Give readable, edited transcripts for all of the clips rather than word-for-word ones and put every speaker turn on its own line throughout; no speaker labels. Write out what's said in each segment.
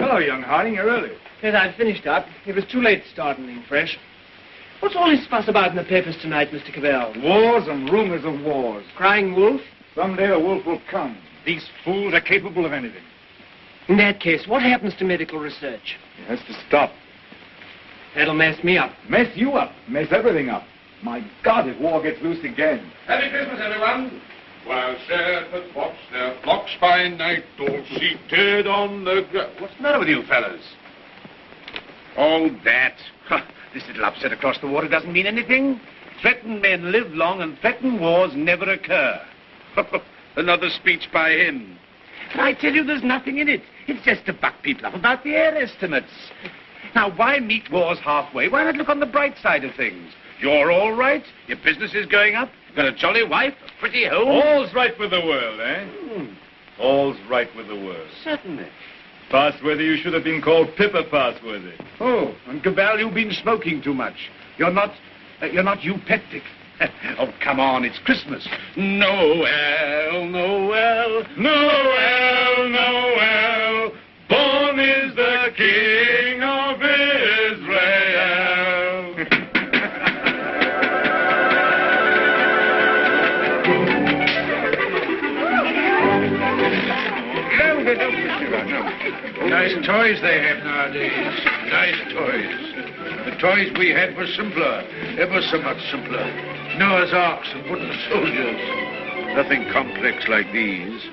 Hello, young Harding. You're early.
Yes, I've finished up. It was too late to start anything fresh. What's all this fuss about in the papers tonight, Mr. Cavell?
Wars and rumors of wars.
Crying wolf?
Someday a wolf will come. These fools are capable of anything.
In that case, what happens to medical research?
It has to stop.
That'll mess me up.
Mess you up. Mess everything up. My God, if war gets loose again.
Happy Christmas, everyone. While shepherds watch their flocks by night, all seated on the ground. What's the matter with you fellas?
All that. This little upset across the water doesn't mean anything. Threatened men live long and threatened wars never occur. Another speech by him. But I tell you, there's nothing in it. It's just to buck people up about the air estimates. Now, why meet wars halfway? Why not look on the bright side of things? You're all right. Your business is going up. You've got a jolly wife, a pretty home.
All's right with the world, eh? All's right with the world.
Certainly.
Passworthy, you should have been called Pippa Passworthy.
Oh, and Cabal, you've been smoking too much. You're not eupeptic. Oh, come on, it's Christmas. Noel, Noel, Noel, Noel. Born is the King of Israel.
Nice toys they have nowadays. Nice toys. The toys we had were simpler, ever so much simpler. Noah's Arks and wooden soldiers. Nothing complex like these.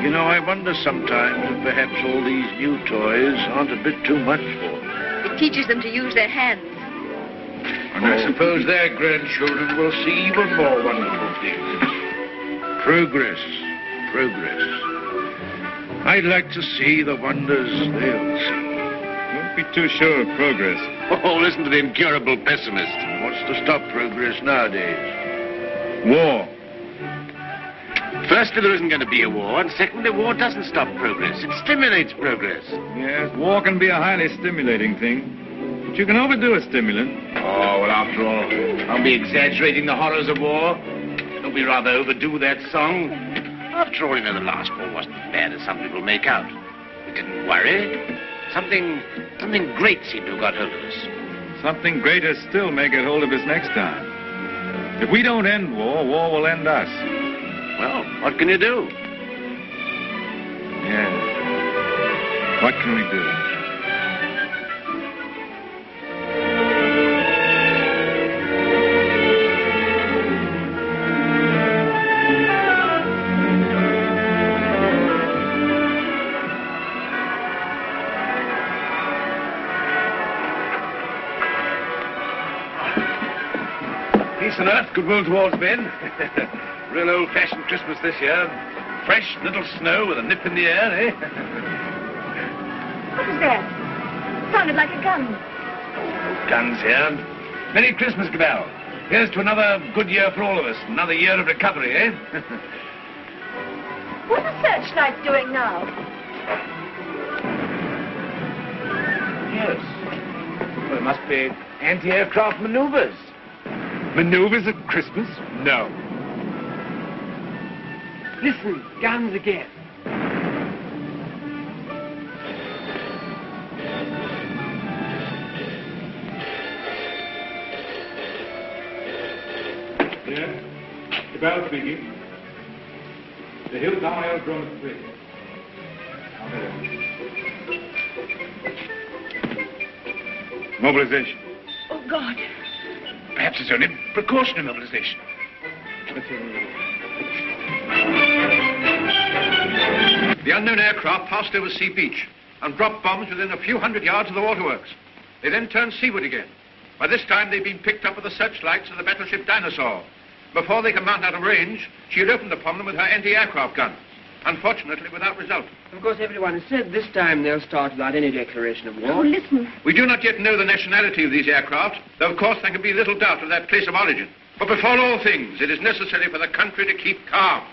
You know, I wonder sometimes if perhaps all these new toys aren't a bit too much for them.
It teaches them to use their hands.
And I suppose their grandchildren will see even more wonderful things. Progress. Progress. I'd like to see the wonders they'll see.
Don't be too sure of progress.
Oh, listen to the incurable pessimist.
What's to stop progress nowadays?
War.
Firstly, there isn't going to be a war, and secondly, war doesn't stop progress. It stimulates progress.
Yes, war can be a highly stimulating thing. But you can overdo a stimulant.
Oh, well, after all, I'll be exaggerating the horrors of war. Don't we rather overdo that song? After all, you know, the last war wasn't as bad as some people make out. We didn't worry. Something great seemed to have got hold of us.
Something greater still may get hold of us next time. If we don't end war, war will end us.
Well, what can you do?
Yeah. What can we do?
Peace on earth, goodwill towards men. Real old-fashioned Christmas this year. Fresh little snow with a nip in the air, eh?
What was that? Sounded like a gun.
Guns here. Merry Christmas, Cabal. Here's to another good year for all of us. Another year of recovery, eh?
What's the searchlight doing now?
Yes. Well, it must be anti-aircraft maneuvers.
Maneuvers at Christmas? No.
Listen, guns again.
Yes? The bell speaking. The Hilltown Aerodrome is free. Mobilization.
Oh, God.
Perhaps it's only precautionary mobilization.
The unknown aircraft passed over Sea Beach and dropped bombs within a few hundred yards of the waterworks. They then turned seaward again. By this time, they'd been picked up with the searchlights of the battleship Dinosaur. Before they could mount out of range, she had opened upon them with her anti-aircraft guns. Unfortunately, without result.
Of course, everyone has said this time they'll start without any declaration of war.
Oh, listen.
We do not yet know the nationality of these aircraft, though, of course, there can be little doubt of that place of origin. But before all things, it is necessary for the country to keep calm.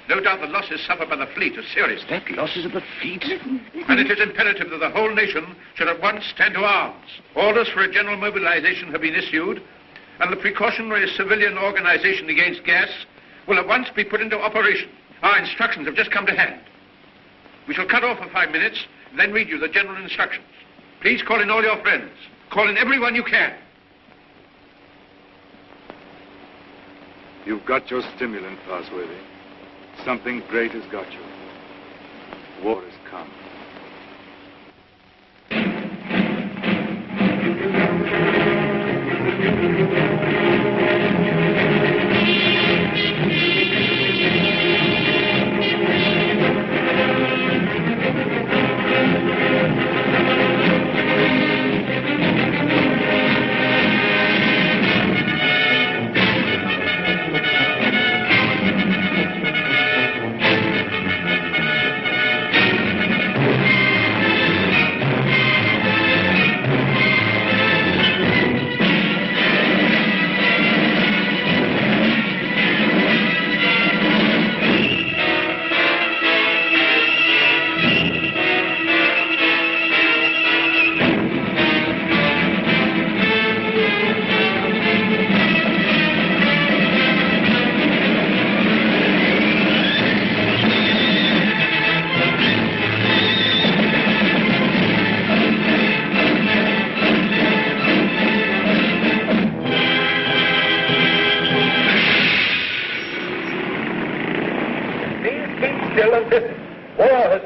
No doubt the losses suffered by the fleet are serious.
That losses of the fleet?
Listen.
And it is imperative that the whole nation should at once stand to arms. Orders for a general mobilization have been issued, and the precautionary civilian organization against gas will at once be put into operation. Our instructions have just come to hand. We shall cut off for 5 minutes, then read you the general instructions. Please call in all your friends. Call in everyone you can.
You've got your stimulant, Pasworthy. Something great has got you. War has come.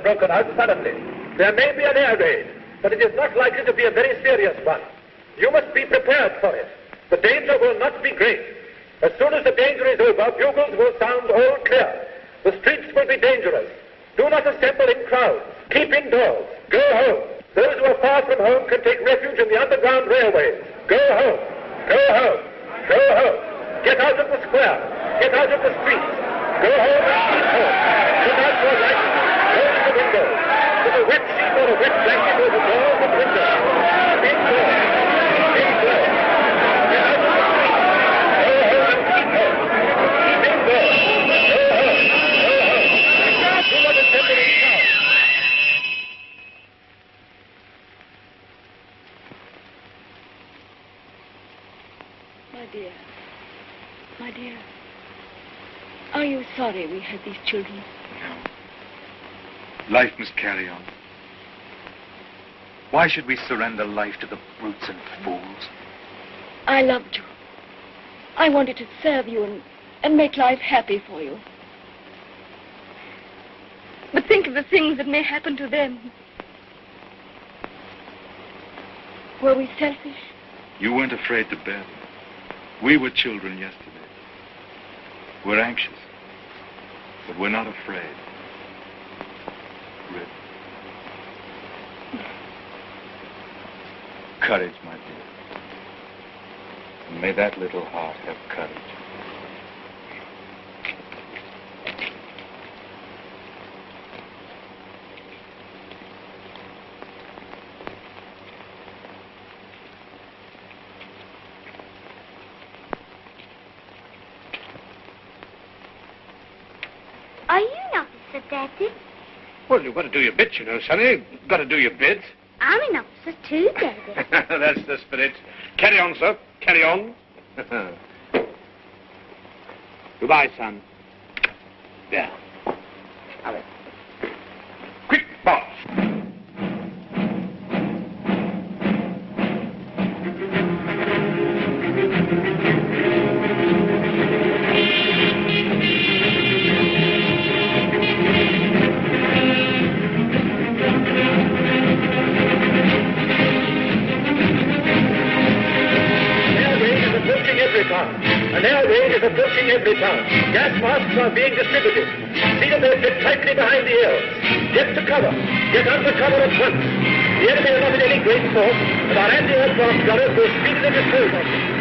Broken out suddenly. There may be an air raid, but it is not likely to be a very serious one. You must be prepared for it. The danger will not be great. As soon as the danger is over, bugles will sound all clear. The streets will be dangerous. Do not assemble in crowds. Keep indoors. Go home. Those who are far from home can take refuge in the underground railways. Go home. Go home. Go home. Get out of the square. Get out of the streets. Go home and keep home. Put out your lights. Close the windows. Put a wet sheet or a wet blanket over doors and windows. Indoors. Indoors. Get out of the streets. Go home and keep home. Keep indoors. Go home. Go home. Do not assemble in crowds.
My dear, are you sorry we had these children?
No. Life must carry on. Why should we surrender life to the brutes and fools?
I loved you. I wanted to serve you and make life happy for you. But think of the things that may happen to them. Were we selfish?
You weren't afraid to bear them. We were children yesterday. We're anxious, but we're not afraid. Rip. Courage, my dear. And may that little heart have courage.
Are you an officer, Daddy?
Well, you've got to do your bit, you know, Sonny. You've got to do your bit.
I'm an officer too, Daddy.
That's the spirit. Carry on, sir. Carry on. Goodbye, son. There. Hurry. Quick, boss.
An air raid is approaching Everytown. Gas masks are being distributed. See that they fit tightly behind the ears. Get to cover. Get under cover at once. The enemy are not in any great force, and our anti-aircraft gunners will speedily dispose of them.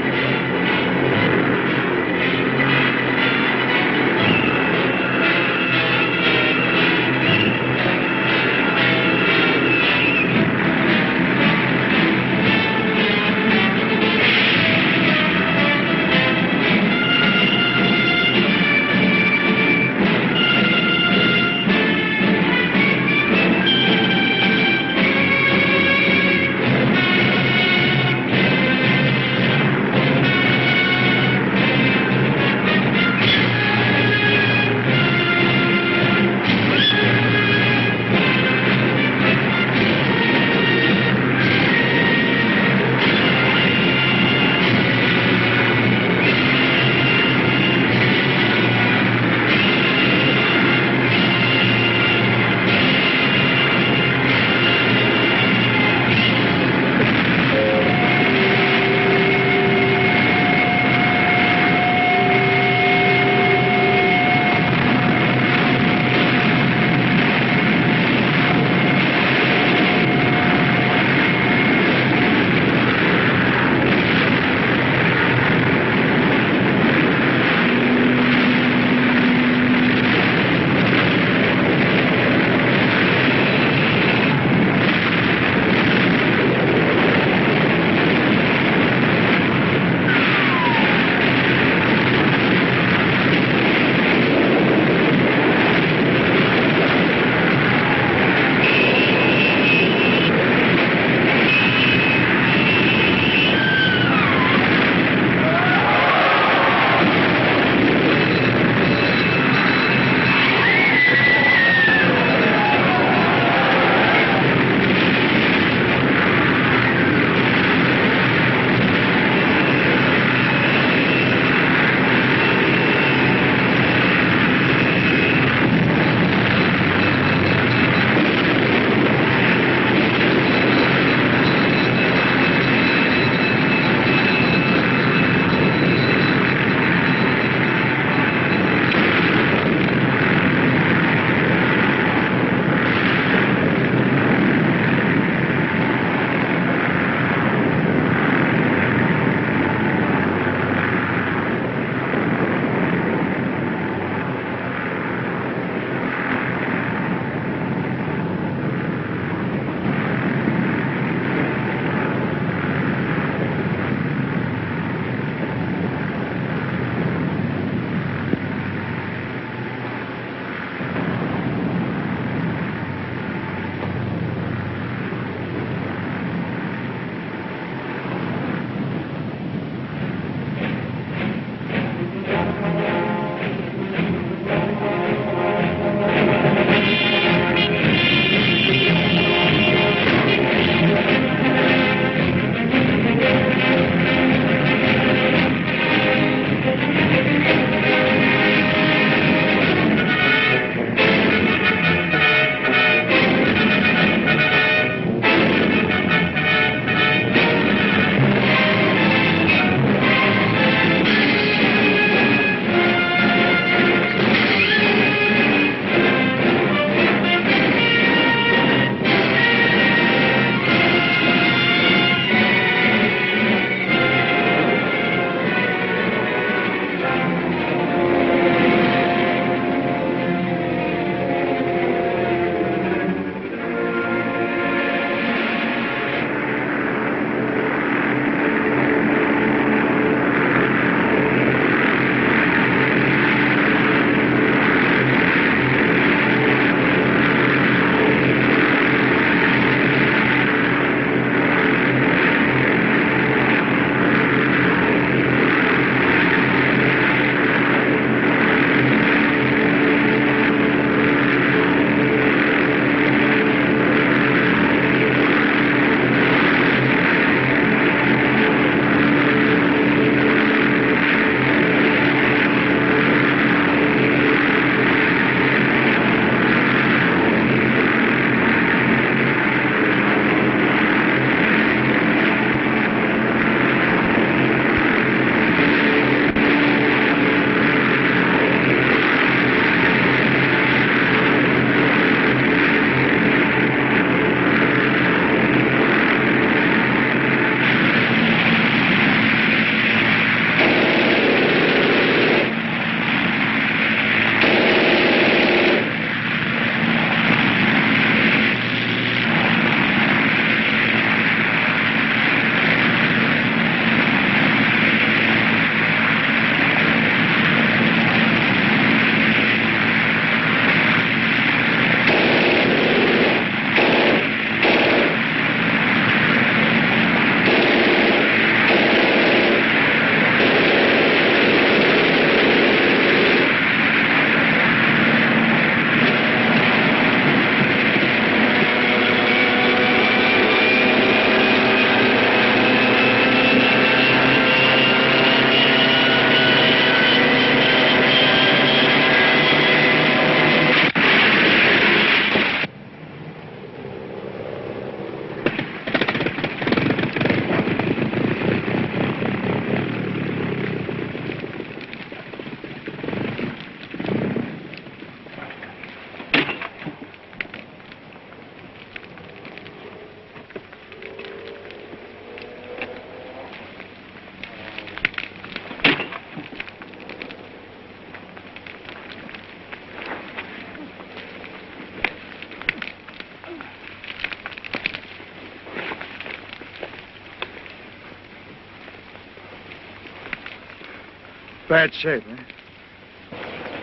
bad shape, eh?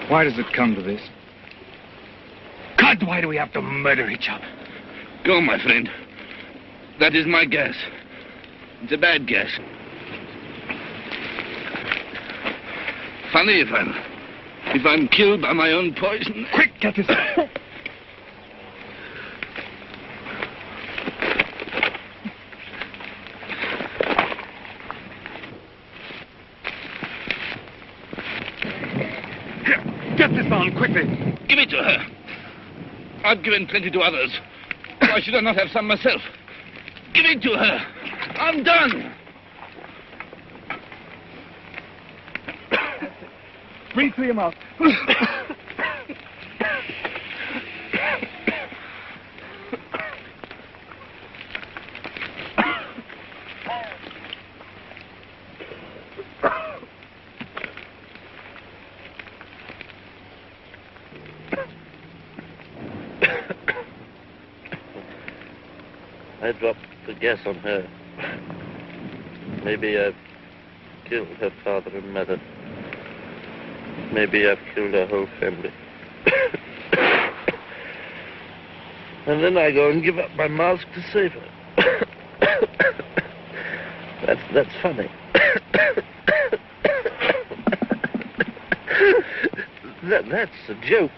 Why does it come to this? God, why do we have to murder each other?
Go, my friend. That is my guess. It's a bad guess. Funny if I'm killed by my own poison.
Quick, get this. Get this on, quickly.
Give it to her. I've given plenty to others. Why should I not have some myself? Give it to her. I'm done.
Breathe through your mouth.
I dropped the gas on her. Maybe I've killed her father and mother. Maybe I've killed her whole family. And then I go and give up my mask to save her. That's funny. That's a joke.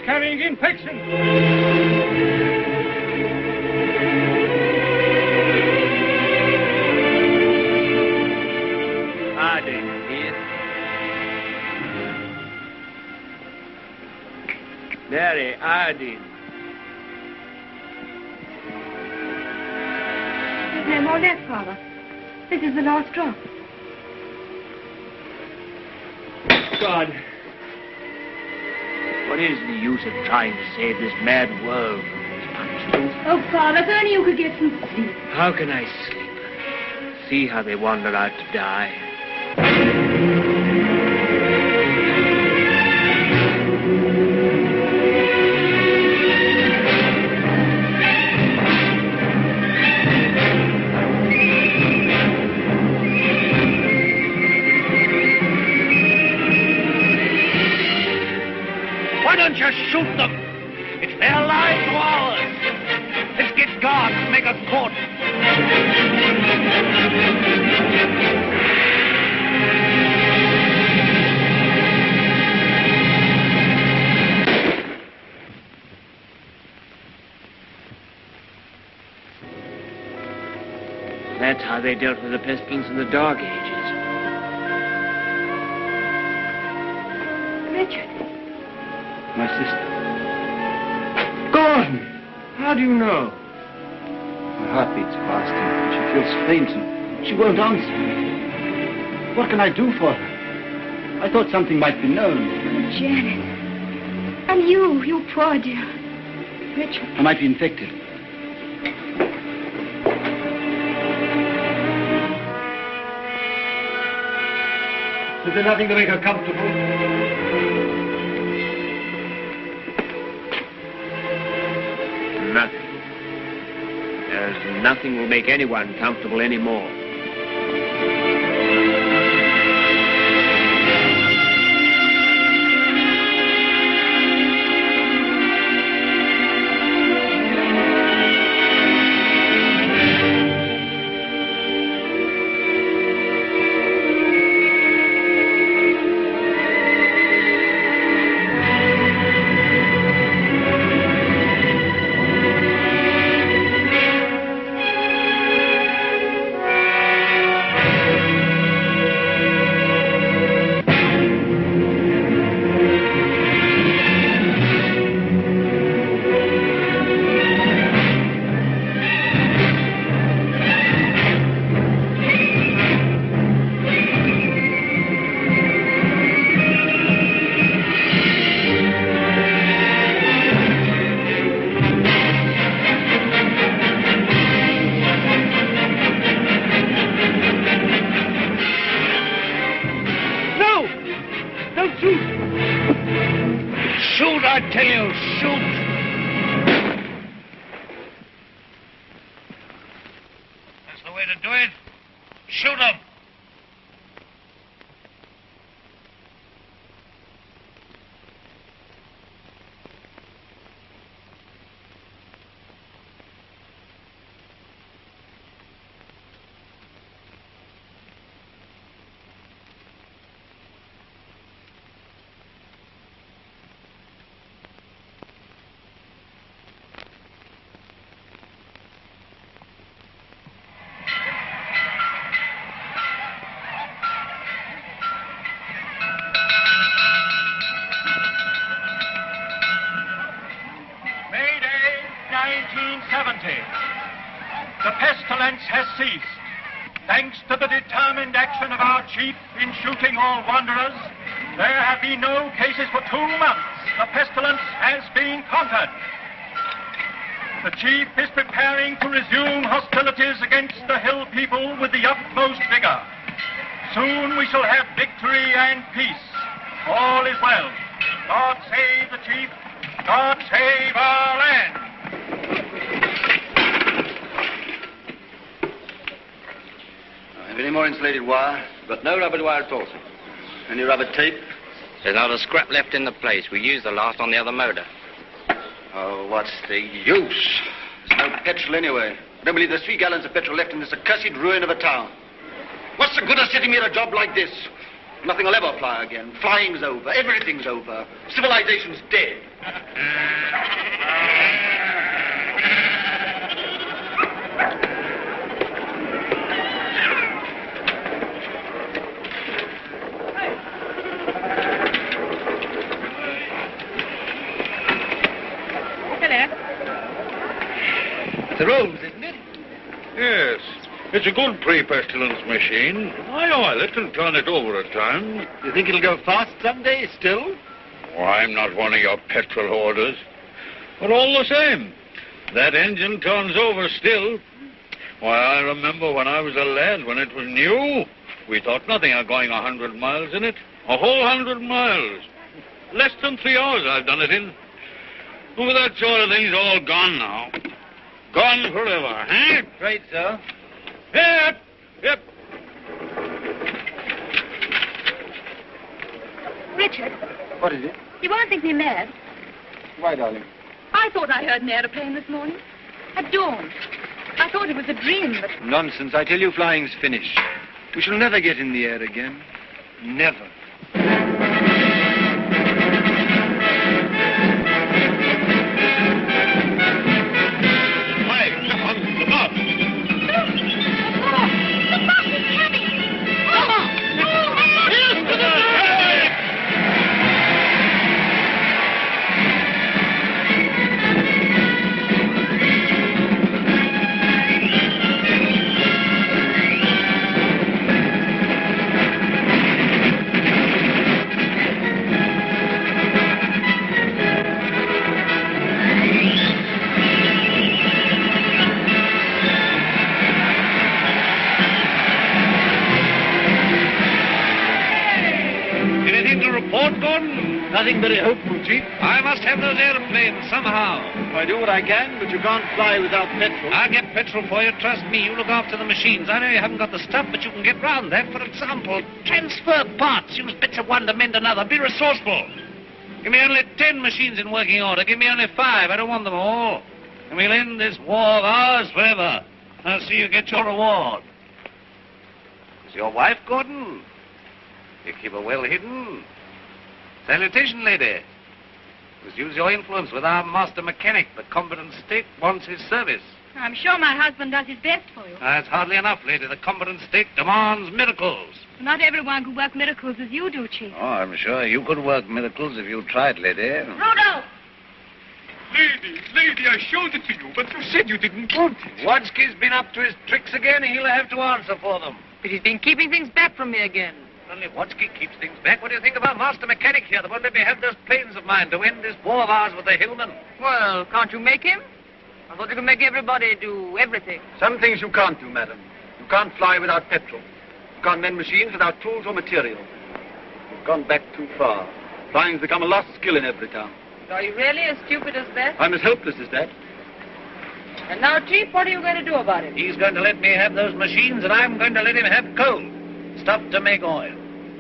carrying infection. Harding here. Mary Harding.
There's no more left, Father. This is the last drop.
God, What is the use of trying to save this mad world from these punishments?
Oh, Father, if only you could get some sleep.
How can I sleep? See how they wander out to die.
Why don't you shoot them? It's their lives or ours. Let's get guards and make a court.
That's how they dealt with the pestilence in the Dark Ages.
Richard.
My sister.
Gordon! How do you know?
My heart beats fast and she feels faint and she won't answer. What can I do for her? I thought something might be known.
Oh, Janet. And you poor dear. Richard.
I might be infected.
Is there nothing to make her comfortable?
Nothing. There's nothing will make anyone comfortable anymore.
Shoot, I tell you, shoot! That's the way to do it. Shoot them!
The pestilence has ceased. Thanks to the determined action of our chief in shooting all wanderers, there have been no cases for 2 months. The pestilence has been conquered. The chief is preparing to resume hostilities against the hill people with the utmost vigor. Soon we shall have victory and peace. All is well. God save the chief. God save our land.
Have any more insulated wire?
But no rubber wire at all, sir.
Any rubber tape?
There's not a scrap left in the place. We used the last on the other motor.
Oh, what's the use? There's no petrol anyway. I don't believe there's 3 gallons of petrol left in this accursed ruin of a town. What's the good of sitting here at a job like this? Nothing will ever fly again. Flying's over. Everything's over. Civilization's dead.
The rose, isn't it? Yes. It's a good pre-pestilence machine. I oil it and turn it over at times.
You think it'll go fast someday still?
Oh, I'm not one of your petrol hoarders. But all the same, that engine turns over still. Why, I remember when I was a lad, when it was new, we thought nothing of going 100 miles in it. A whole 100 miles. Less than 3 hours I've done it in. Well, that sort of thing's all gone now. Gone forever, eh?
Right, sir.
Yep, yep.
Richard,
What is it?
you won't think me mad.
Why, darling?
I thought I heard an aeroplane this morning. At dawn. I thought it was a dream, but...
Nonsense. I tell you, flying's finished. We shall never get in the air again. Never.
Nothing very hopeful, Chief.
I must have those airplanes somehow.
I do what I can, but you can't fly without petrol.
I'll get petrol for you. Trust me. You look after the machines. I know you haven't got the stuff, but you can get round that. For example, transfer parts. Use bits of one to mend another. Be resourceful. Give me only 10 machines in working order. Give me only 5. I don't want them all. And we'll end this war of ours forever. I'll see you get your reward. Is your wife, Gordon? You keep her well hidden. Salutation, lady. Must use your influence with our master mechanic. The competent state wants his service.
I'm sure my husband does his best for you.
That's hardly enough, lady. The competent state demands miracles.
Not everyone could work miracles as you do, Chief.
Oh, I'm sure you could work miracles if you tried, lady.
Rudolph!
Lady, I showed it to you, but you said you didn't want it.
Wadsky's been up to his tricks again. He'll have to answer for them.
But he's been keeping things back from me again.
Only Wadsky keeps things back. What do you think of our master mechanic here that won't let me have those planes of mine to end this war of ours with the hillmen?
Well, can't you make him? I thought you could make everybody do everything.
Some things you can't do, madam. You can't fly without petrol. You can't mend machines without tools or material. You've gone back too far. Flying's become a lost skill in Everytown.
Are you really as stupid as that?
I'm as helpless as that.
And now, Chief, what are you going to do about it?
He's going to let me have those machines, and I'm going to let him have coal. Stuff to make oil.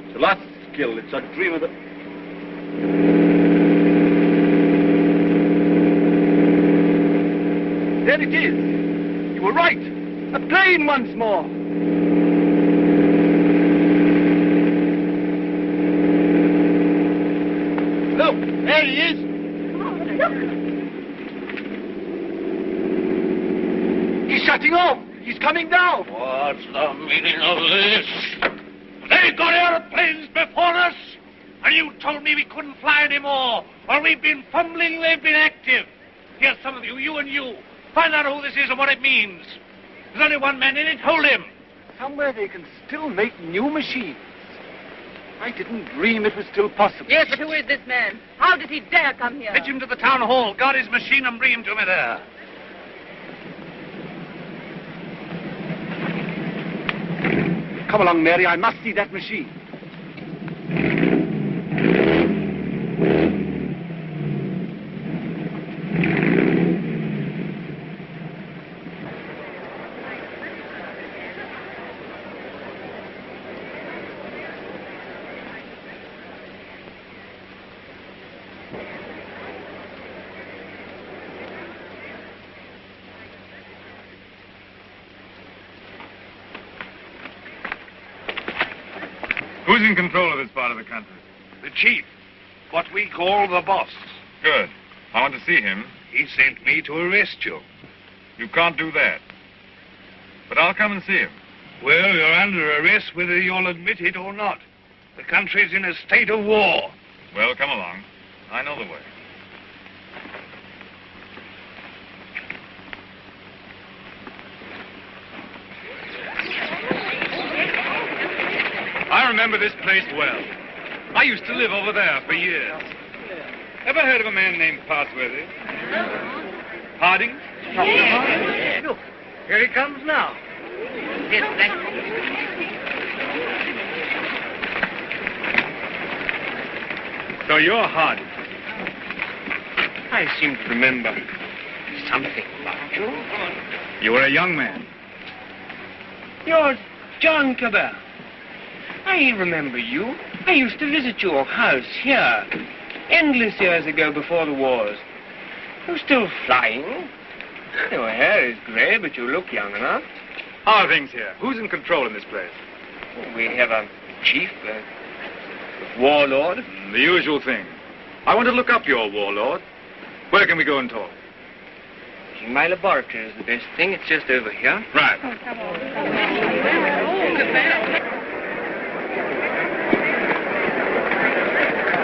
It's a lost skill. It's a dream of the... There it is. You were right. A plane once more. Look, there he is. He's shutting off. He's coming down.
What's the meaning of this? They've got airplanes before us, and you told me we couldn't fly anymore. While we've been fumbling, they've been active. Here, some of you, you and you, find out who this is and what it means. There's only one man in it. Hold him.
Somewhere they can still make new machines. I didn't dream it was still possible.
Yes, but who is this man? How did he dare come here?
Fetch him to the town hall. Guard his machine and bring him to me there.
Come along, Mary. I must see that machine.
Who's in control of this part of the country?
The chief. What we call the boss.
Good. I want to see him.
He sent me to arrest you.
You can't do that. But I'll come and see him.
Well, you're under arrest whether you'll admit it or not. The country's in a state of war.
Well, come along. I know the way. I remember this place well. I used to live over there for years. Ever heard of a man named Parsworthy? Harding?
Yeah. Look, here he comes now.
Yes, thank you.
So you're Harding.
I seem to remember something about you.
You were a young man.
You're John Cabell. I remember you. I used to visit your house here endless years ago before the wars. You're still flying. Your hair is grey, but you look young enough.
How are things here? Who's in control in this place?
We have a chief, a warlord.
The usual thing. I want to look up your warlord. Where can we go and talk?
My laboratory is the best thing. It's just over here.
Right.
Oh, come on.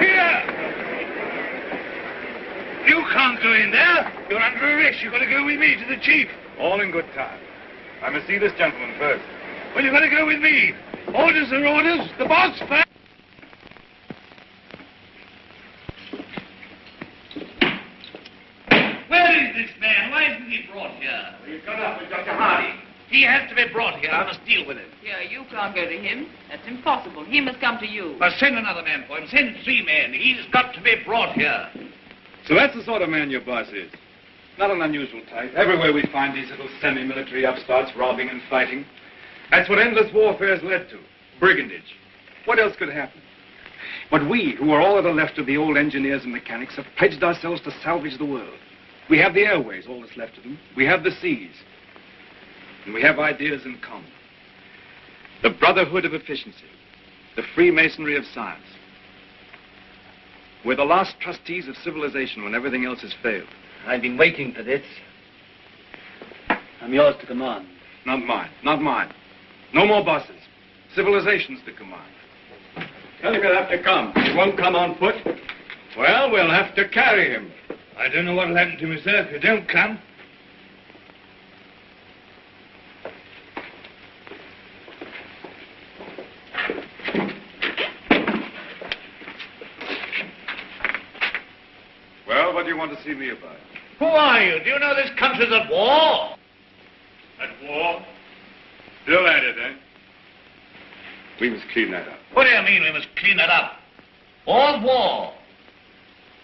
Here! You can't go in there. You're under arrest. You've got to go with me to the chief.
All in good time. I must see this gentleman first.
Well, you've got to go with me. Orders are orders. The boss first.
Where is this man? Why isn't he brought here?
He's gone up with Dr. Hardy.
He has to be brought here. I must deal with him.
Here, you can't go to him. That's impossible. He must come to you.
Well, send another man for him. Send 3 men. He's got to be brought here.
So that's the sort of man your boss is. Not an unusual type. Everywhere we find these little semi-military upstarts robbing and fighting. That's what endless warfare's led to. Brigandage. What else could happen? But we, who are all that are left of the old engineers and mechanics, have pledged ourselves to salvage the world. We have the airways, all that's left of them. We have the seas. And we have ideas in common. The brotherhood of efficiency. The Freemasonry of science. We're the last trustees of civilization when everything else has failed.
I've been waiting for this. I'm yours to command.
Not mine. Not mine. No more bosses. Civilization's the command.
Tell him he'll have to come. He won't come on foot. Well, we'll have to carry him. I don't know what'll happen to me, sir, if you don't come.
Well, what do you want to see me about?
Who are you? Do you know this country's at war?
At war? Still at it, eh? We must clean that up.
What do you mean we must clean it up? All's war.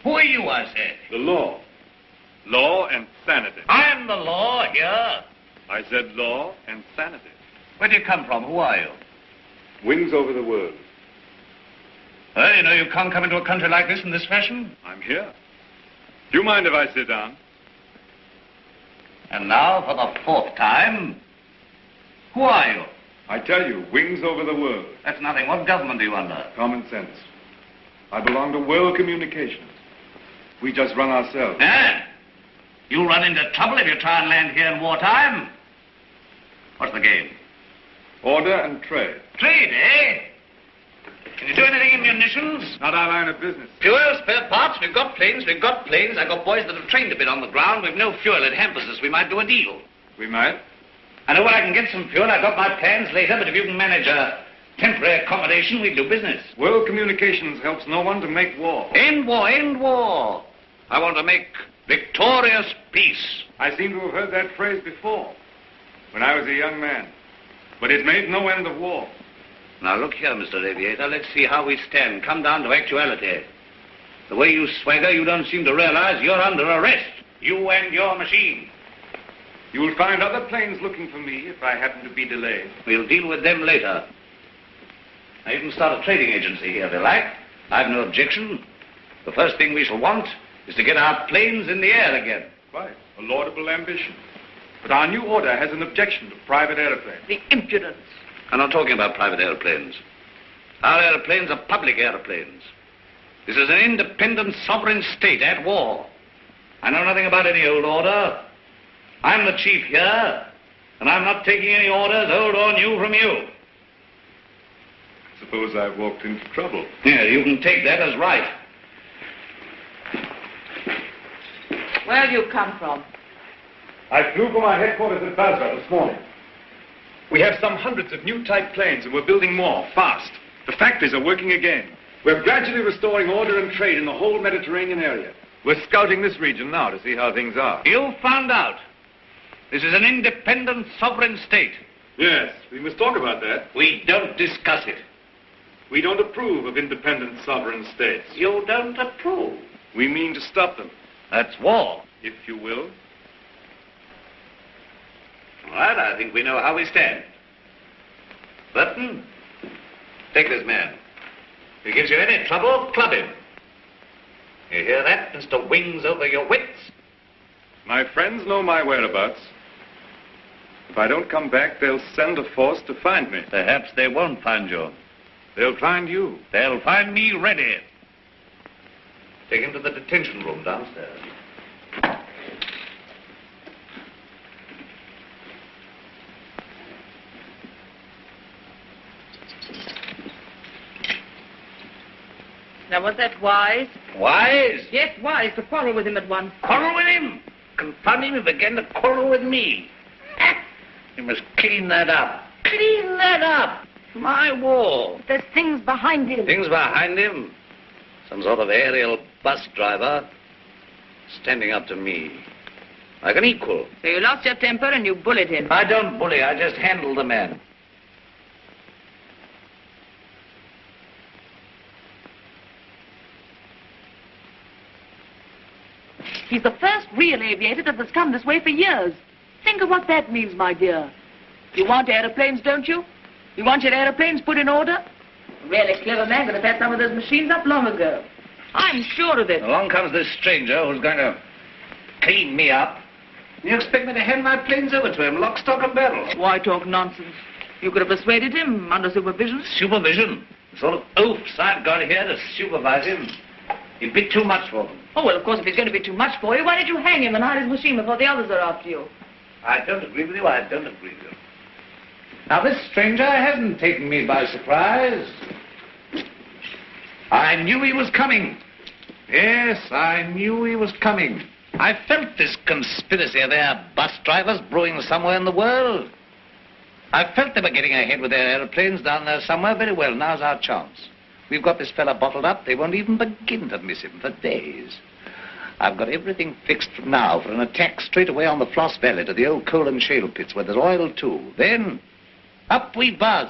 Who are you, I said?
The law. Law and sanity.
I'm the law here.
I said law and sanity.
Where do you come from? Who are you?
Wings over the world.
Well, you know you can't come into a country like this in this fashion.
I'm here. Do you mind if I sit down?
And now, for the 4th time, who are you?
I tell you, wings over the world.
That's nothing. What government are you under?
Common sense. I belong to world communications. We just run ourselves.
And you'll run into trouble if you try and land here in wartime. What's the game?
Order and trade.
Trade, eh? Can you do anything in munitions?
Not our line of business.
Fuel, spare parts, we've got planes. I've got boys that have trained a bit on the ground. We've no fuel. It hampers us. We might do a deal.
We might.
I know where I can get some fuel. I've got my plans later, but if you can manage a temporary accommodation, we'll do business.
World communications helps no one to make war.
End war, end war. I want to make victorious peace.
I seem to have heard that phrase before, when I was a young man. But it made no end of war.
Now, look here, Mr. Aviator. Let's see how we stand. Come down to actuality. The way you swagger, you don't seem to realize you're under arrest. You and your machine.
You will find other planes looking for me if I happen to be delayed.
We'll deal with them later. Now, you can start a trading agency here if you like. I've no objection. The first thing we shall want is to get our planes in the air again.
Quite. A laudable ambition. But our new order has an objection to private airplanes.
The impudence.
I'm not talking about private airplanes. Our airplanes are public airplanes. This is an independent sovereign state at war. I know nothing about any old order. I'm the chief here, and I'm not taking any orders, old or new, from you.
Suppose I've walked into trouble.
Yeah, you can take that as right.
Where have you come from?
I flew from our headquarters at Basra this morning. We have some hundreds of new type planes, and we're building more, fast. The factories are working again. We're gradually restoring order and trade in the whole Mediterranean area. We're scouting this region now to see how things are.
You found out. This is an independent sovereign state.
Yes, we must talk about that.
We don't discuss it.
We don't approve of independent sovereign states.
You don't approve.
We mean to stop them.
That's war.
If you will.
All right, I think we know how we stand. Burton, take this man. If he gives you any trouble, club him. You hear that, Mr. Wings over your wits?
My friends know my whereabouts. If I don't come back, they'll send a force to find me.
Perhaps they won't find you.
They'll find you.
They'll find me ready. Take him to the detention room downstairs.
Now, was that wise?
Wise?
Yes, wise, to quarrel with him at once.
Quarrel with him? Confound him, he began to quarrel with me. You must clean that up. Clean that up. My wall.
There's things behind him.
Things behind him? Some sort of aerial bus driver standing up to me. Like an equal.
So you lost your temper and you bullied him.
I don't bully, I just handle the man.
He's the first real aviator that has come this way for years. Think of what that means, my dear. You want aeroplanes, don't you? You want your aeroplanes put in order? A really clever man could have had some of those machines up long ago. I'm sure of it.
Along comes this stranger who's going to clean me up. You expect me to hand my planes over to him, lock, stock, and barrel?
Why talk nonsense? You could have persuaded him under supervision.
Supervision? The sort of oafs I've got here to supervise him. He'd be too much for them.
Oh, well, of course, if he's going to be too much for you, why don't you hang him and hide his machine before the others are after you?
I don't agree with you, I don't agree with you. Now, this stranger hasn't taken me by surprise. I knew he was coming. Yes, I knew he was coming. I felt this conspiracy of their bus drivers brewing somewhere in the world. I felt they were getting ahead with their aeroplanes down there somewhere. Very well, now's our chance. We've got this fella bottled up. They won't even begin to miss him for days. I've got everything fixed now for an attack straight away on the Floss Valley to the old coal and shale pits where there's oil too. Then, up we buzz.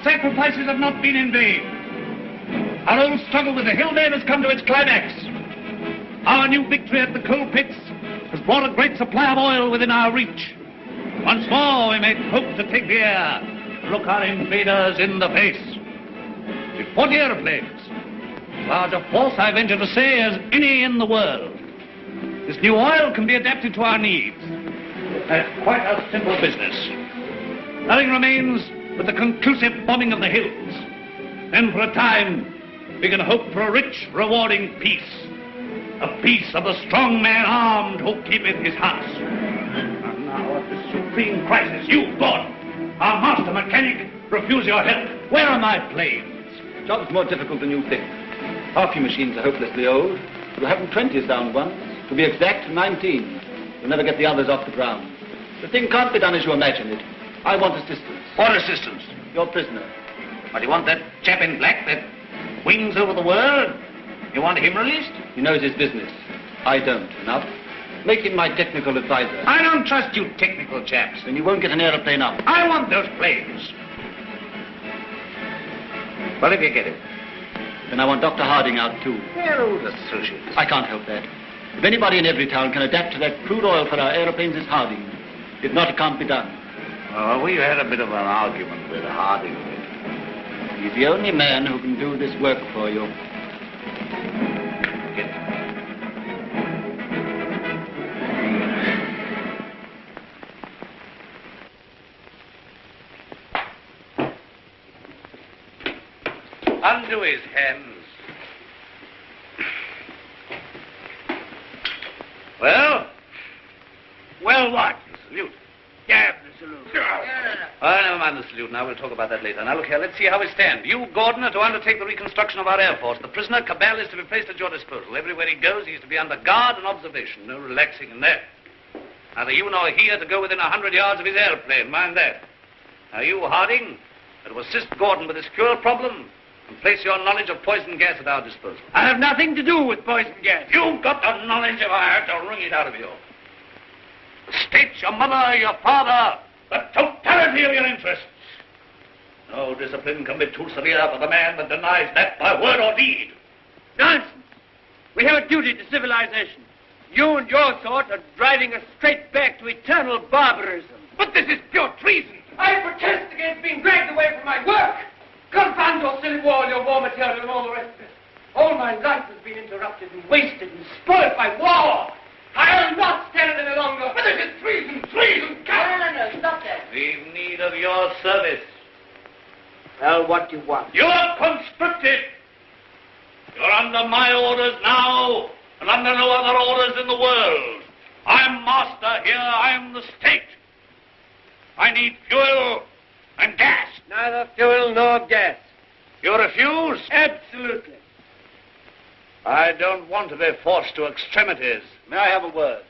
Sacrifices have not been in vain. Our old struggle with the hillmen has come to its climax. Our new victory at the coal pits has brought a great supply of oil within our reach. Once more we may hope to take the air, look our invaders in the face. With 40 aeroplanes, as large a force, I venture to say, as any in the world. This new oil can be adapted to our needs. It's quite a simple business. Nothing remains but the conclusive bombing of the hills. Then for a time, we can hope for a rich, rewarding peace. A peace of the strong man armed who keepeth his house. And now at this supreme crisis, you, Gordon, our master mechanic, refuse your help. Where are my planes?
The job's more difficult than you think. Half your machines are hopelessly old. You'll have them 20s down once. To be exact, 19. You'll never get the others off the ground. The thing can't be done as you imagine it. I want assistance.
What assistance?
Your prisoner.
But you want that chap in black, that wings over the world? You want him released?
He knows his business. I don't. Enough. Make him my technical advisor.
I don't trust you technical chaps.
Then you won't get an aeroplane up.
I want those planes. Well, if you get him.
Then I want Dr. Harding out, too.
They're old associates.
I can't help that. If anybody in Everytown can adapt to that crude oil for our aeroplanes, it's Harding. If not, it can't be done.
Oh, we had a bit of an argument with Harding.
He's the only man who can do this work for you.
Get him. Undo his hands. Well? Well, what? The salute. Damn the salute. Oh, never mind the salute now. We'll talk about that later. Now, look here. Let's see how we stand. You, Gordon, are to undertake the reconstruction of our Air Force. The prisoner, Cabell, is to be placed at your disposal. Everywhere he goes, he's to be under guard and observation. No relaxing in that. Neither you nor he are to go within 100 yards of his airplane. Mind that. Now, you, Harding, are to assist Gordon with his fuel problem and place your knowledge of poison gas at our disposal.
I have nothing to do with poison gas.
You've got the knowledge if I had to wring it out of you. The state, your mother, your father, the totality of your interests. No discipline can be too severe for the man that denies that by word or deed.
Nonsense. We have a duty to civilization. You and your sort are driving us straight back to eternal barbarism.
But this is pure treason.
I protest against being dragged away from my work. Confound your silly war, your war material, and all the rest of it. All my life has been interrupted and wasted and spoiled by war. I'll not stand it any longer.
But this is treason, treason.
No, stop that.
We've need of your service.
Well, what do you want?
You're conscripted. You're under my orders now, and under no other orders in the world. I'm master here. I'm the state. I need fuel and gas.
Neither fuel nor gas.
You refuse?
Absolutely.
I don't want to be forced to extremities.
May I have a word?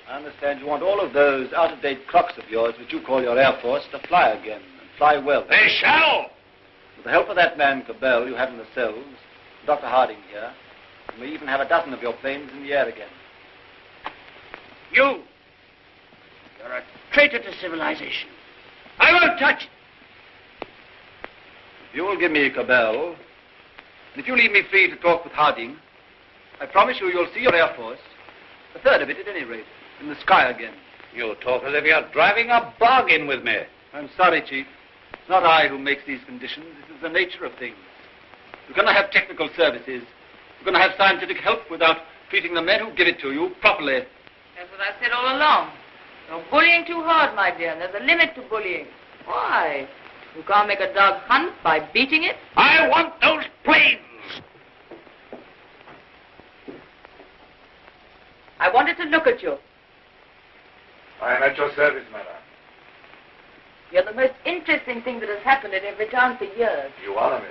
I understand you want all of those out-of-date clocks of yours, which you call your Air Force, to fly again, and fly well.
They shall!
With the help of that man, Cabell, you have in the cells, Dr. Harding here, and we even have a dozen of your planes in the air again.
You're a traitor to civilization. I won't touch it.
If you will give me Cabell, and if you leave me free to talk with Harding, I promise you'll see your Air Force, a third of it at any rate, in the sky again.
You talk as if you're driving a bargain with me.
I'm sorry, Chief. It's not I who makes these conditions. This is the nature of things. You're going to have technical services. You're going to have scientific help without treating the men who give it to you properly.
That's what I said all along. You're bullying too hard, my dear, and there's a limit to bullying. Why? You can't make a dog hunt by beating it?
I want those planes!
I wanted to look at you.
I am at your service, madam.
You're the most interesting thing that has happened in Everytown for years.
You honor me.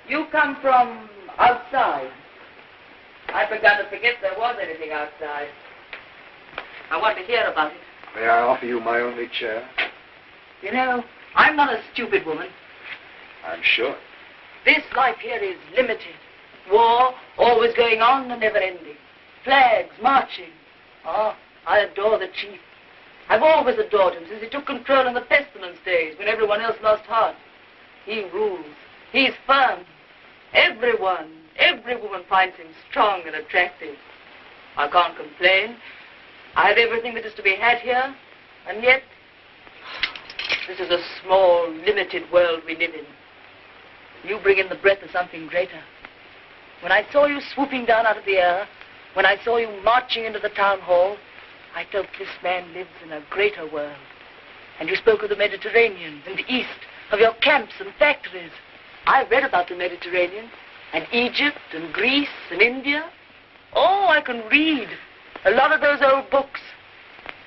You come from outside. I'd begun to forget there was anything outside. I want to hear about it.
May I offer you my only chair?
You know, I'm not a stupid woman.
I'm sure.
This life here is limited. War, always going on and never ending. Flags, marching. Oh, I adore the chief. I've always adored him since he took control in the pestilence days when everyone else lost heart. He rules. He's firm. Every woman finds him strong and attractive. I can't complain. I have everything that is to be had here, and yet this is a small, limited world we live in. You bring in the breath of something greater. When I saw you swooping down out of the air, when I saw you marching into the town hall, I felt this man lives in a greater world. And you spoke of the Mediterranean and the East, of your camps and factories. I've read about the Mediterranean, and Egypt and Greece and India. Oh, I can read a lot of those old books.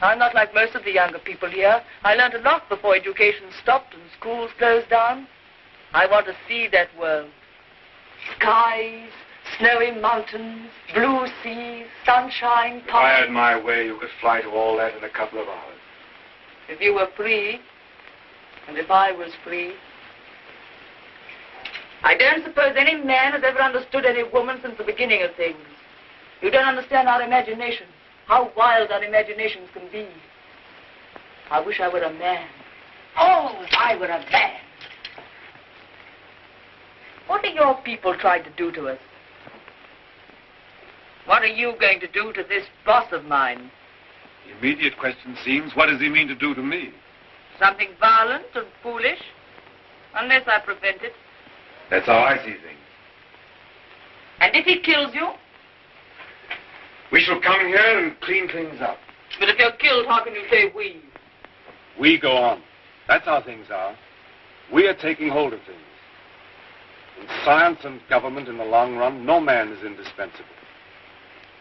I'm not like most of the younger people here. I learned a lot before education stopped and schools closed down. I want to see that world. Skies, snowy mountains, blue seas, sunshine,
If I had my way, you could fly to all that in a couple of hours.
If you were free, and if I was free. I don't suppose any man has ever understood any woman since the beginning of things. You don't understand our imagination, how wild our imaginations can be. I wish I were a man. Oh, if I were a man. What are your people trying to do to us? What are you going to do to this boss of mine?
The immediate question seems, what does he mean to do to me?
Something violent and foolish? Unless I prevent it.
That's how I see things.
And if he kills you?
We shall come here and clean things up.
But if you're killed, how can you say we?
We go on. That's how things are. We are taking hold of things. In science and government, in the long run, no man is indispensable.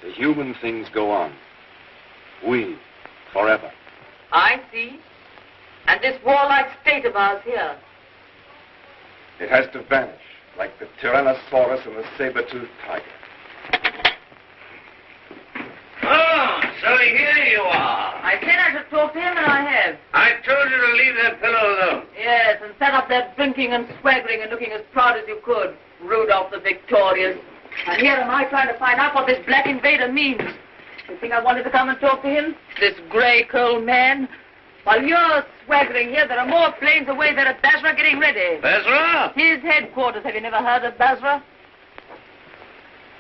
The human things go on. We, forever.
I see. And this warlike state of ours here.
It has to vanish, like the Tyrannosaurus and the saber-toothed tiger.
Oh, so here you are.
I said I should talk to him, and I have.
I told you to leave that fellow alone.
Yes, and set up there drinking and swaggering and looking as proud as you could. Rudolph the Victorious. And here am I trying to find out what this black invader means. You think I wanted to come and talk to him? This grey-curled man? While you're swaggering here, there are more planes away there at Basra getting ready.
Basra?
His headquarters. Have you never heard of Basra?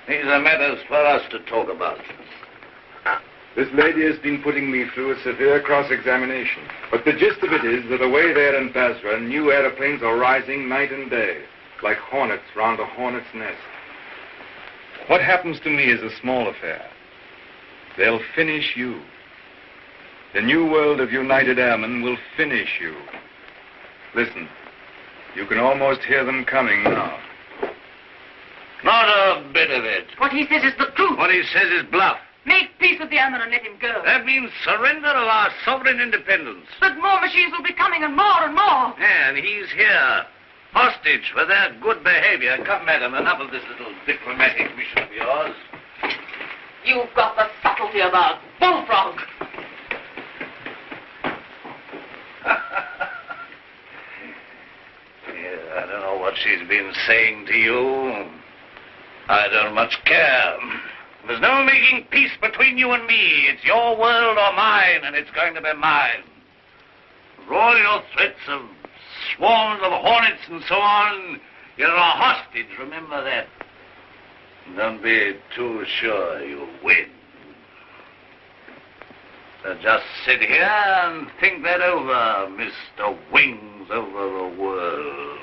These are matters for us to talk about.
This lady has been putting me through a severe cross-examination. But the gist of it is that away there in Basra, new airplanes are rising night and day, like hornets round a hornet's nest. What happens to me is a small affair. They'll finish you. The new world of United Airmen will finish you. Listen, you can almost hear them coming now.
Not a bit of it.
What he says is the truth.
What he says is bluff.
Make peace with the airmen and let him go.
That means surrender of our sovereign independence.
But more machines will be coming and more and more.
And he's here, hostage for their good behavior. Come, madam, enough of this little diplomatic mission of yours.
You've got the subtlety of a bullfrog.
Yeah, I don't know what she's been saying to you. I don't much care. There's no making peace between you and me. It's your world or mine, and it's going to be mine. For all your threats of swarms of hornets and so on, you're a hostage, remember that. Don't be too sure you'll win. So just sit here and think that over, Mr. Wings over the world.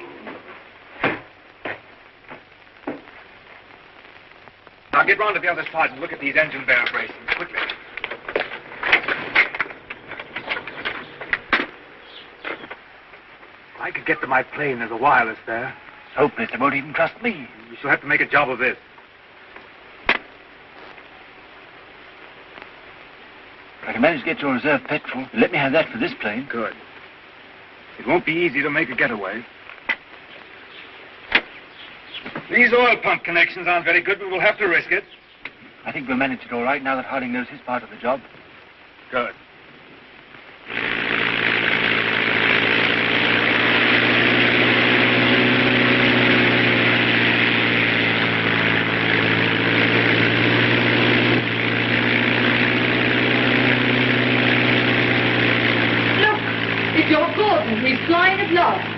Now get round to the other side and look at these engine bearer braces, quickly. I could get to my plane. There's a wireless there.
Hopeless. They won't even trust me.
We shall have to make a job of this.
I can manage to get your reserve petrol. Let me have that for this plane.
Good. It won't be easy to make a getaway. These oil pump connections aren't very good, but we'll have to risk it.
I think we'll manage it all right now that Harding knows his part of the job.
Good.
He's flying at last.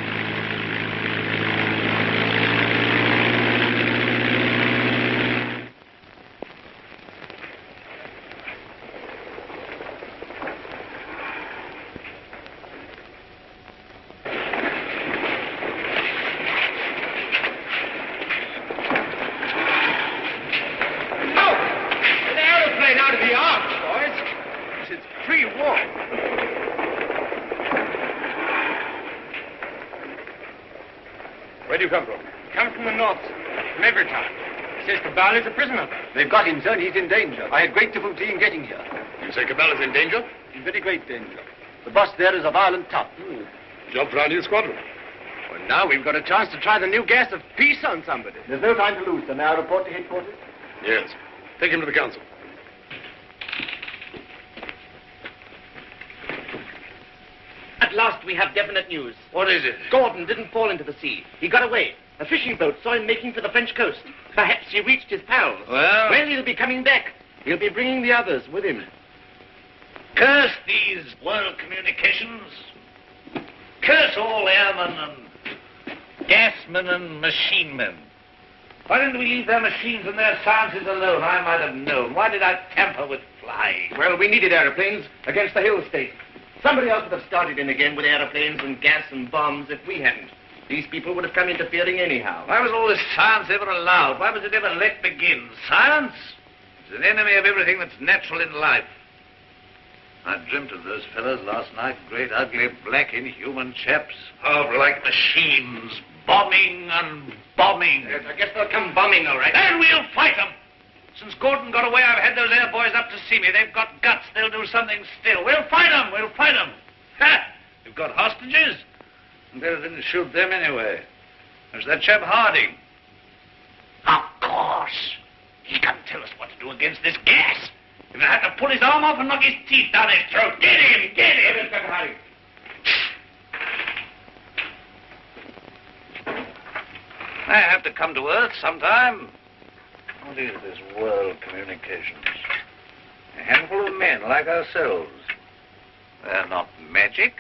Where do you come from?
Come from the north, from Everytown. Says Cabal is a prisoner.
They've got him, sir, and he's in danger. I had great difficulty in getting here.
You say Cabal is in danger?
In very great danger. The boss there is a violent top.
Jumped round your squadron.
Well, now we've got a chance to try the new gas of peace on somebody.
There's no time to lose, sir. May I report to headquarters?
Yes. Take him to the council.
At last we have definite news.
What is it?
Gordon didn't fall into the sea. He got away. A fishing boat saw him making for the French coast. Perhaps he reached his pals.
Well,
he'll be coming back. He'll be bringing the others with him.
Curse these world communications. Curse all airmen and Gasmen and machine men. Why didn't we leave their machines and their sciences alone? I might have known. Why did I tamper with flying?
Well, we needed aeroplanes against the Hill State. Somebody else would have started in again with aeroplanes and gas and bombs if we hadn't. These people would have come interfering anyhow.
Why was all this science ever allowed? Why was it ever let begin? Science is an enemy of everything that's natural in life. I dreamt of those fellows last night, great, ugly, black, inhuman chaps. Oh, like machines, bombing and bombing.
Yes, I guess they'll come bombing, all right.
And we'll fight them. Since Gordon got away, I've had those air boys up to see me. They've got guts. They'll do something still. We'll fight them. We'll fight them. Ha! We've got hostages. And better than shoot them anyway. There's that chap Harding. Of course. He can tell us what to do against this gas. If I have to pull his arm off and knock his teeth down his throat. Get him! Get him! Inspector Harding. I have to come to Earth sometime. What is this world communications? A handful of men like ourselves. They're not magic.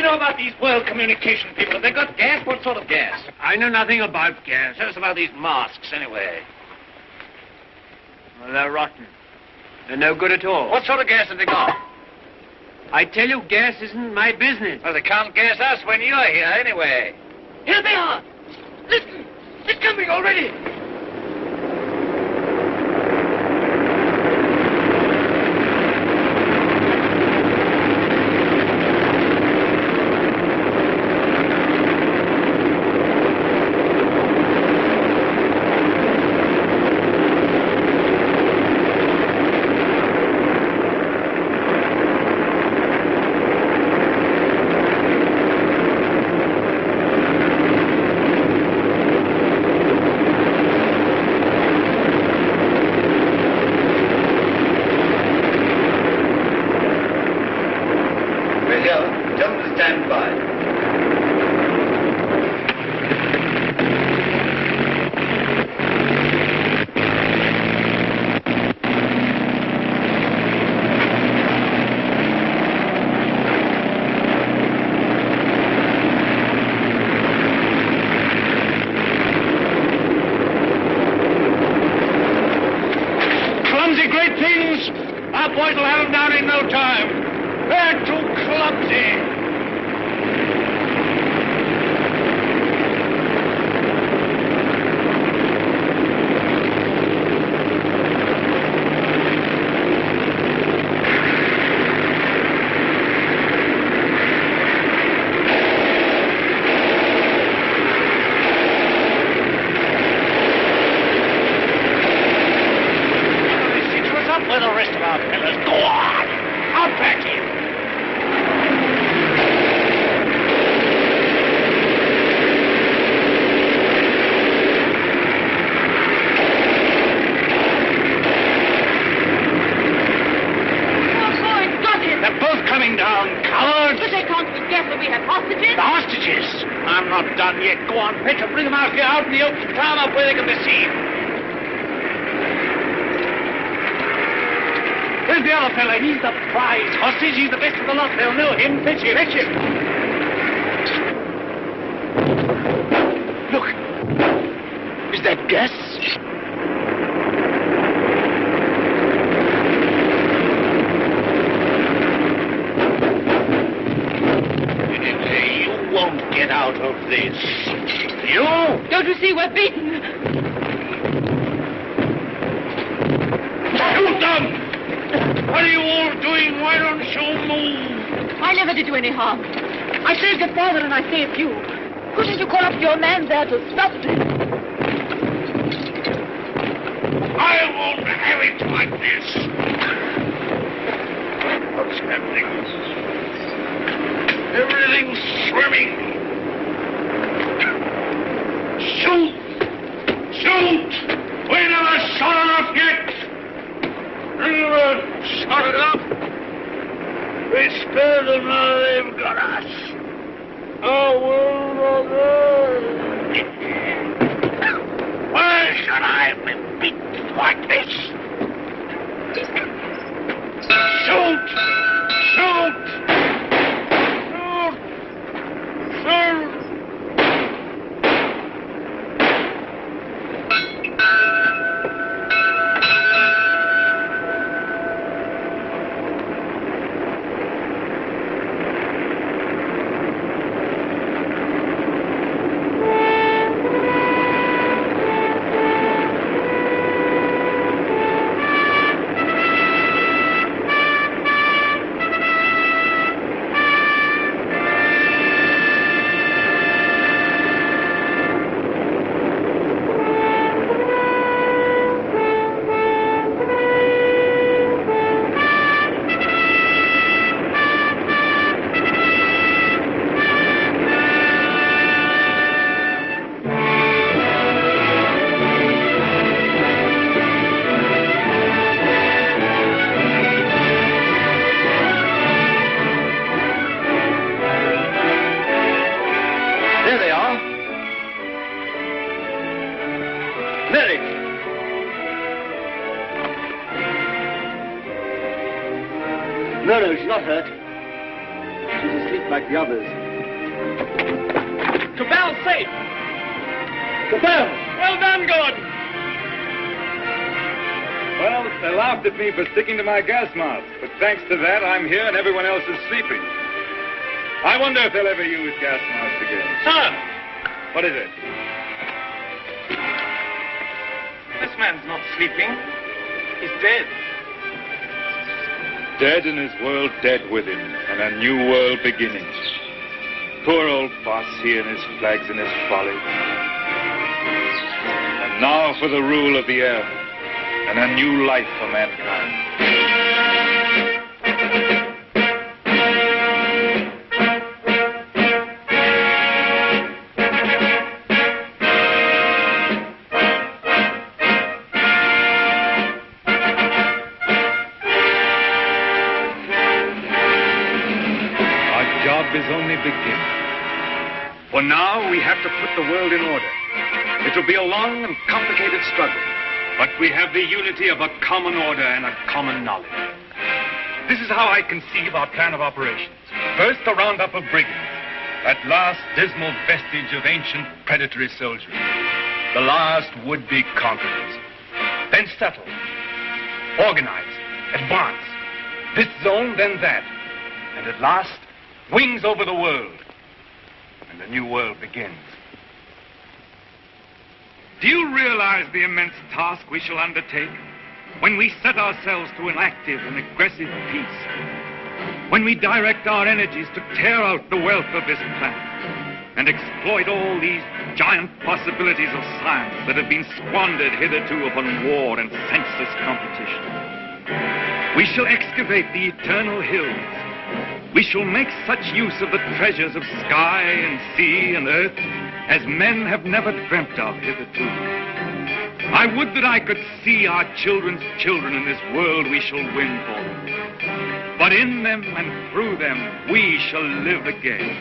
About these world communication people. Have they got gas? What sort of gas?
I know nothing about gas.
Tell us about these masks, anyway.
Well, they're rotten. They're no good at all.
What sort of gas have they got?
I tell you, gas isn't my business.
Well, they can't gas us when you're here, anyway.
Here they are. Listen. They're coming already.
He's the best of the lot. They'll know him. Fetch him. Fetch him. Look. Is that gas?
see we're beaten.
You done! What are you all doing? Why don't you move?
I never did you any harm. I saved your father and I saved you. Couldn't you call up your man there to stop this?
I won't have it like this. What's happening? Everything's swimming. Shoot! Shoot! We never shot enough yet. Never shot enough. We spared them, now they've got us. Our world on earth. Why should I be beaten like this? Shoot! Shoot! Shoot! Shoot!
No, she's not hurt. She's asleep like the others.
Cabell's safe.
Cabell!
Well done, Gordon.
Well, they laughed at me for sticking to my gas mask, but thanks to that, I'm here and everyone else is sleeping. I wonder if they'll ever use gas masks again.
Sir!
What is it?
This man's not sleeping. He's dead.
Dead and his world dead with him, and a new world beginning. Poor old boss, he and his flags and his folly. And now for the rule of the earth, and a new life for mankind. Is only beginning. For now, we have to put the world in order. It will be a long and complicated struggle, but we have the unity of a common order and a common knowledge. This is how I conceive our plan of operations. First, a roundup of brigands, that last dismal vestige of ancient predatory soldiery, the last would-be conquerors. Then settle, organize, advance, this zone, then that, and at last, wings over the world, and a new world begins. Do you realize the immense task we shall undertake when we set ourselves to an active and aggressive peace? When we direct our energies to tear out the wealth of this planet and exploit all these giant possibilities of science that have been squandered hitherto upon war and senseless competition? We shall excavate the eternal hills. We shall make such use of the treasures of sky and sea and earth as men have never dreamt of hitherto. I would that I could see our children's children in this world we shall win for them. But in them and through them, we shall live again.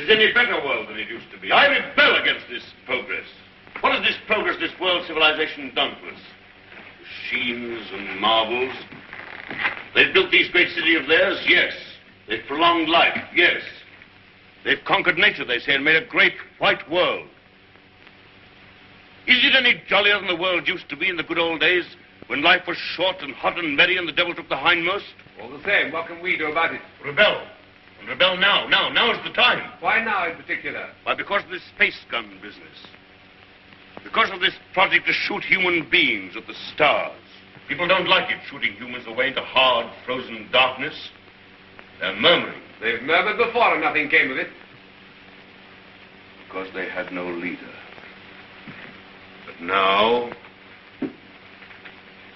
is any better world than it used to be. I rebel against this progress. What has this progress, this world civilization done to us? Machines and marvels. They've built these great cities of theirs, yes. They've prolonged life, yes. They've conquered nature, they say, and made a great white world. Is it any jollier than the world used to be in the good old days, when life was short and hot and merry and the devil took the hindmost?
All the same, what can we do about it?
Rebel. And rebel now. Now is the time.
Why now in particular?
Why, because of this space gun business. Because of this project to shoot human beings at the stars. People don't like it, shooting humans away into hard, frozen darkness. They're murmuring.
They've murmured before and nothing came of it.
Because they had no leader. But now,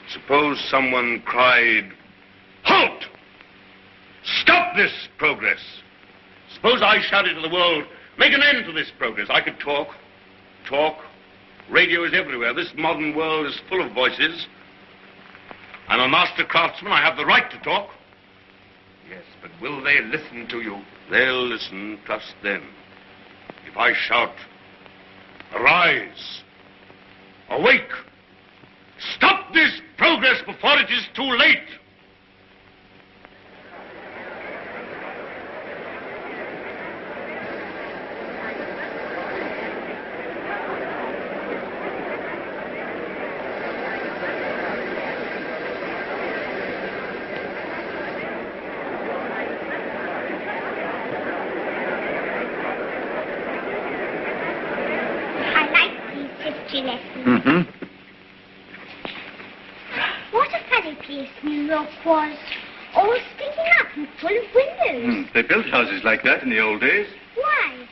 suppose someone cried, "Halt! Stop this progress!" Suppose I shouted to the world, "Make an end to this progress." I could talk. Radio is everywhere. This modern world is full of voices. I'm a master craftsman. I have the right to talk.
Yes, but will they listen to you?
They'll listen, trust them. If I shout, "Arise! Awake! Stop this progress before it is too late!"
What a funny place New York was. All sticking up and full of windows.
They built houses like that in the old days.
Why?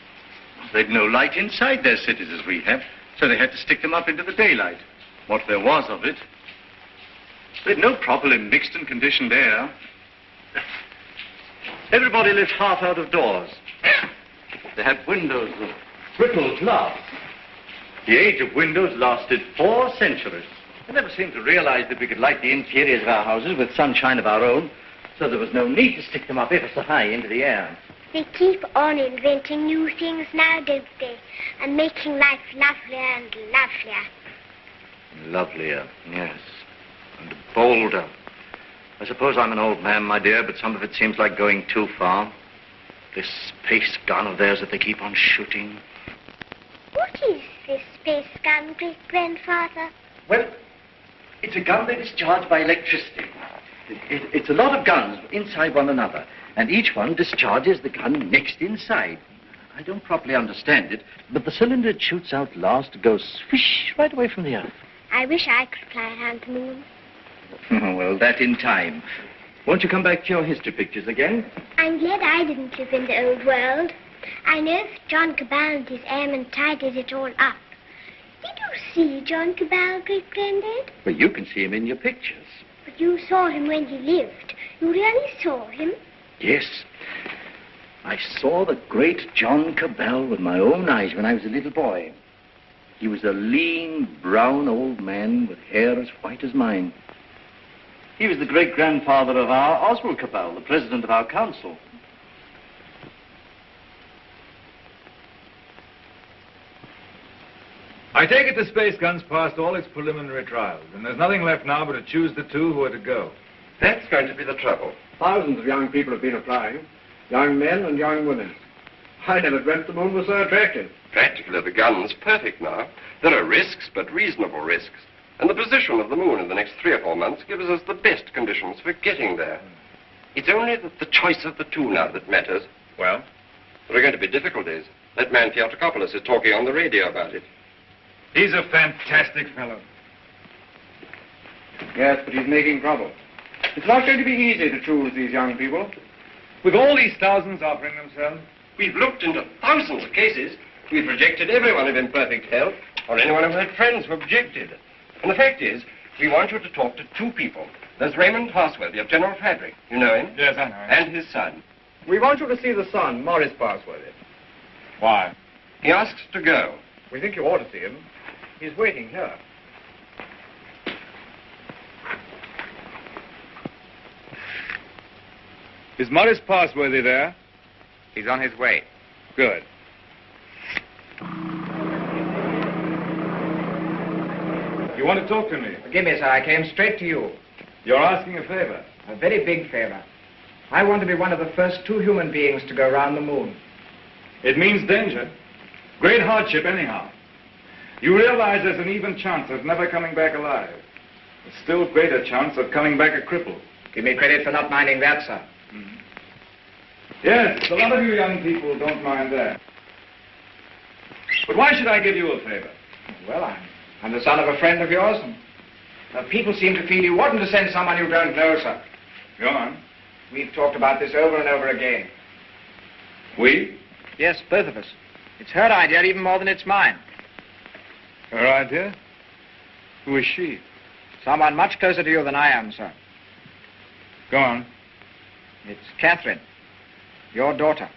They'd no light inside their cities as we have, so they had to stick them up into the daylight. What there was of it. They'd no properly mixed and conditioned air. Everybody lived half out of doors. They had windows of brittle glass. The age of windows lasted 4 centuries. I never seemed to realize that we could light the interiors of our houses with sunshine of our own, so there was no need to stick them up ever so high into the air.
They keep on inventing new things now, don't they? And making life lovelier and lovelier.
Lovelier, yes. And bolder. I suppose I'm an old man, my dear, but some of it seems like going too far. This space gun of theirs that they keep on shooting.
What is this space gun, great-grandfather?
Well, it's a gun that is charged by electricity. It's a lot of guns inside one another, and each one discharges the gun next inside. I don't properly understand it, but the cylinder it shoots out last goes swish right away from the earth.
I wish I could fly around the moon.
Well, that in time. Won't you come back to your history pictures again?
I'm glad I didn't live in the old world. I know if John Cabal and his airmen tidied it all up. Did you see John Cabal, great-granddad?
Well, you can see him in your pictures.
But you saw him when he lived. You really saw him?
Yes. I saw the great John Cabal with my own eyes when I was a little boy. He was a lean, brown old man with hair as white as mine. He was the great-grandfather of our Oswald Cabal, the president of our council.
I take it the space gun's passed all its preliminary trials, and there's nothing left now but to choose the 2 who are to go.
That's going to be the trouble.
Thousands of young people have been applying. Young men and young women. I never dreamt the moon was so attractive.
Practically, the gun's perfect now. There are risks, but reasonable risks. And the position of the moon in the next 3 or 4 months gives us the best conditions for getting there. It's only the choice of the 2 now that matters.
Well?
There are going to be difficulties. That man Theotokopoulos is talking on the radio about it.
He's a fantastic fellow.
Yes, but he's making trouble. It's not going to be easy to choose these young people.
With all these thousands offering themselves?
We've looked into thousands of cases. We've rejected everyone of imperfect health, or anyone who had friends who objected. And the fact is, we want you to talk to 2 people. There's Raymond Parsworthy of General Fabric. You know him?
Yes, I know him.
And his son.
We want you to see the son, Morris Parsworthy.
Why?
He asks to go.
We think you ought to see him. He's waiting here.
Is Morris Parsworthy there?
He's on his way.
Good. You want to talk to me?
Forgive me, sir. I came straight to you.
You're asking a favor.
A very big favor. I want to be one of the first 2 human beings to go around the moon.
It means danger. Great hardship, anyhow. You realize there's an even chance of never coming back alive. A still greater chance of coming back a cripple.
Give me credit for not minding that, sir.
Mm-hmm. Yes, a lot of you young people don't mind that. But why should I give you a favor?
Well, I'm the son of a friend of yours, and people seem to feel you oughtn't to send someone you don't know, sir.
Go on.
We've talked about this over and over again.
We?
Yes, both of us. It's her idea even more than it's mine.
Her idea? Who is she?
Someone much closer to you than I am, sir.
Go on.
It's Catherine, your daughter.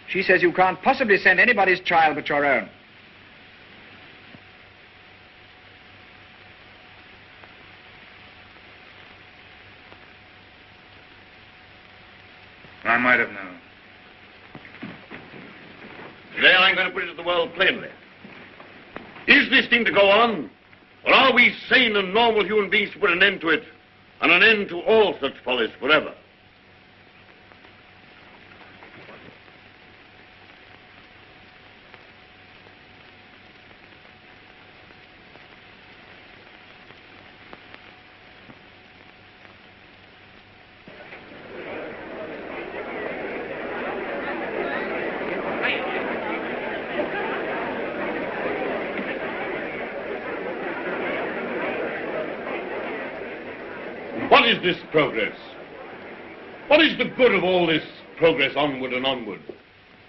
She says you can't possibly send anybody's child but your own.
I might have known.
Today I'm going to put it to the world plainly. Is this thing to go on? Or are we sane and normal human beings to put an end to it? And an end to all such follies forever? What is this progress? What is the good of all this progress onward and onward?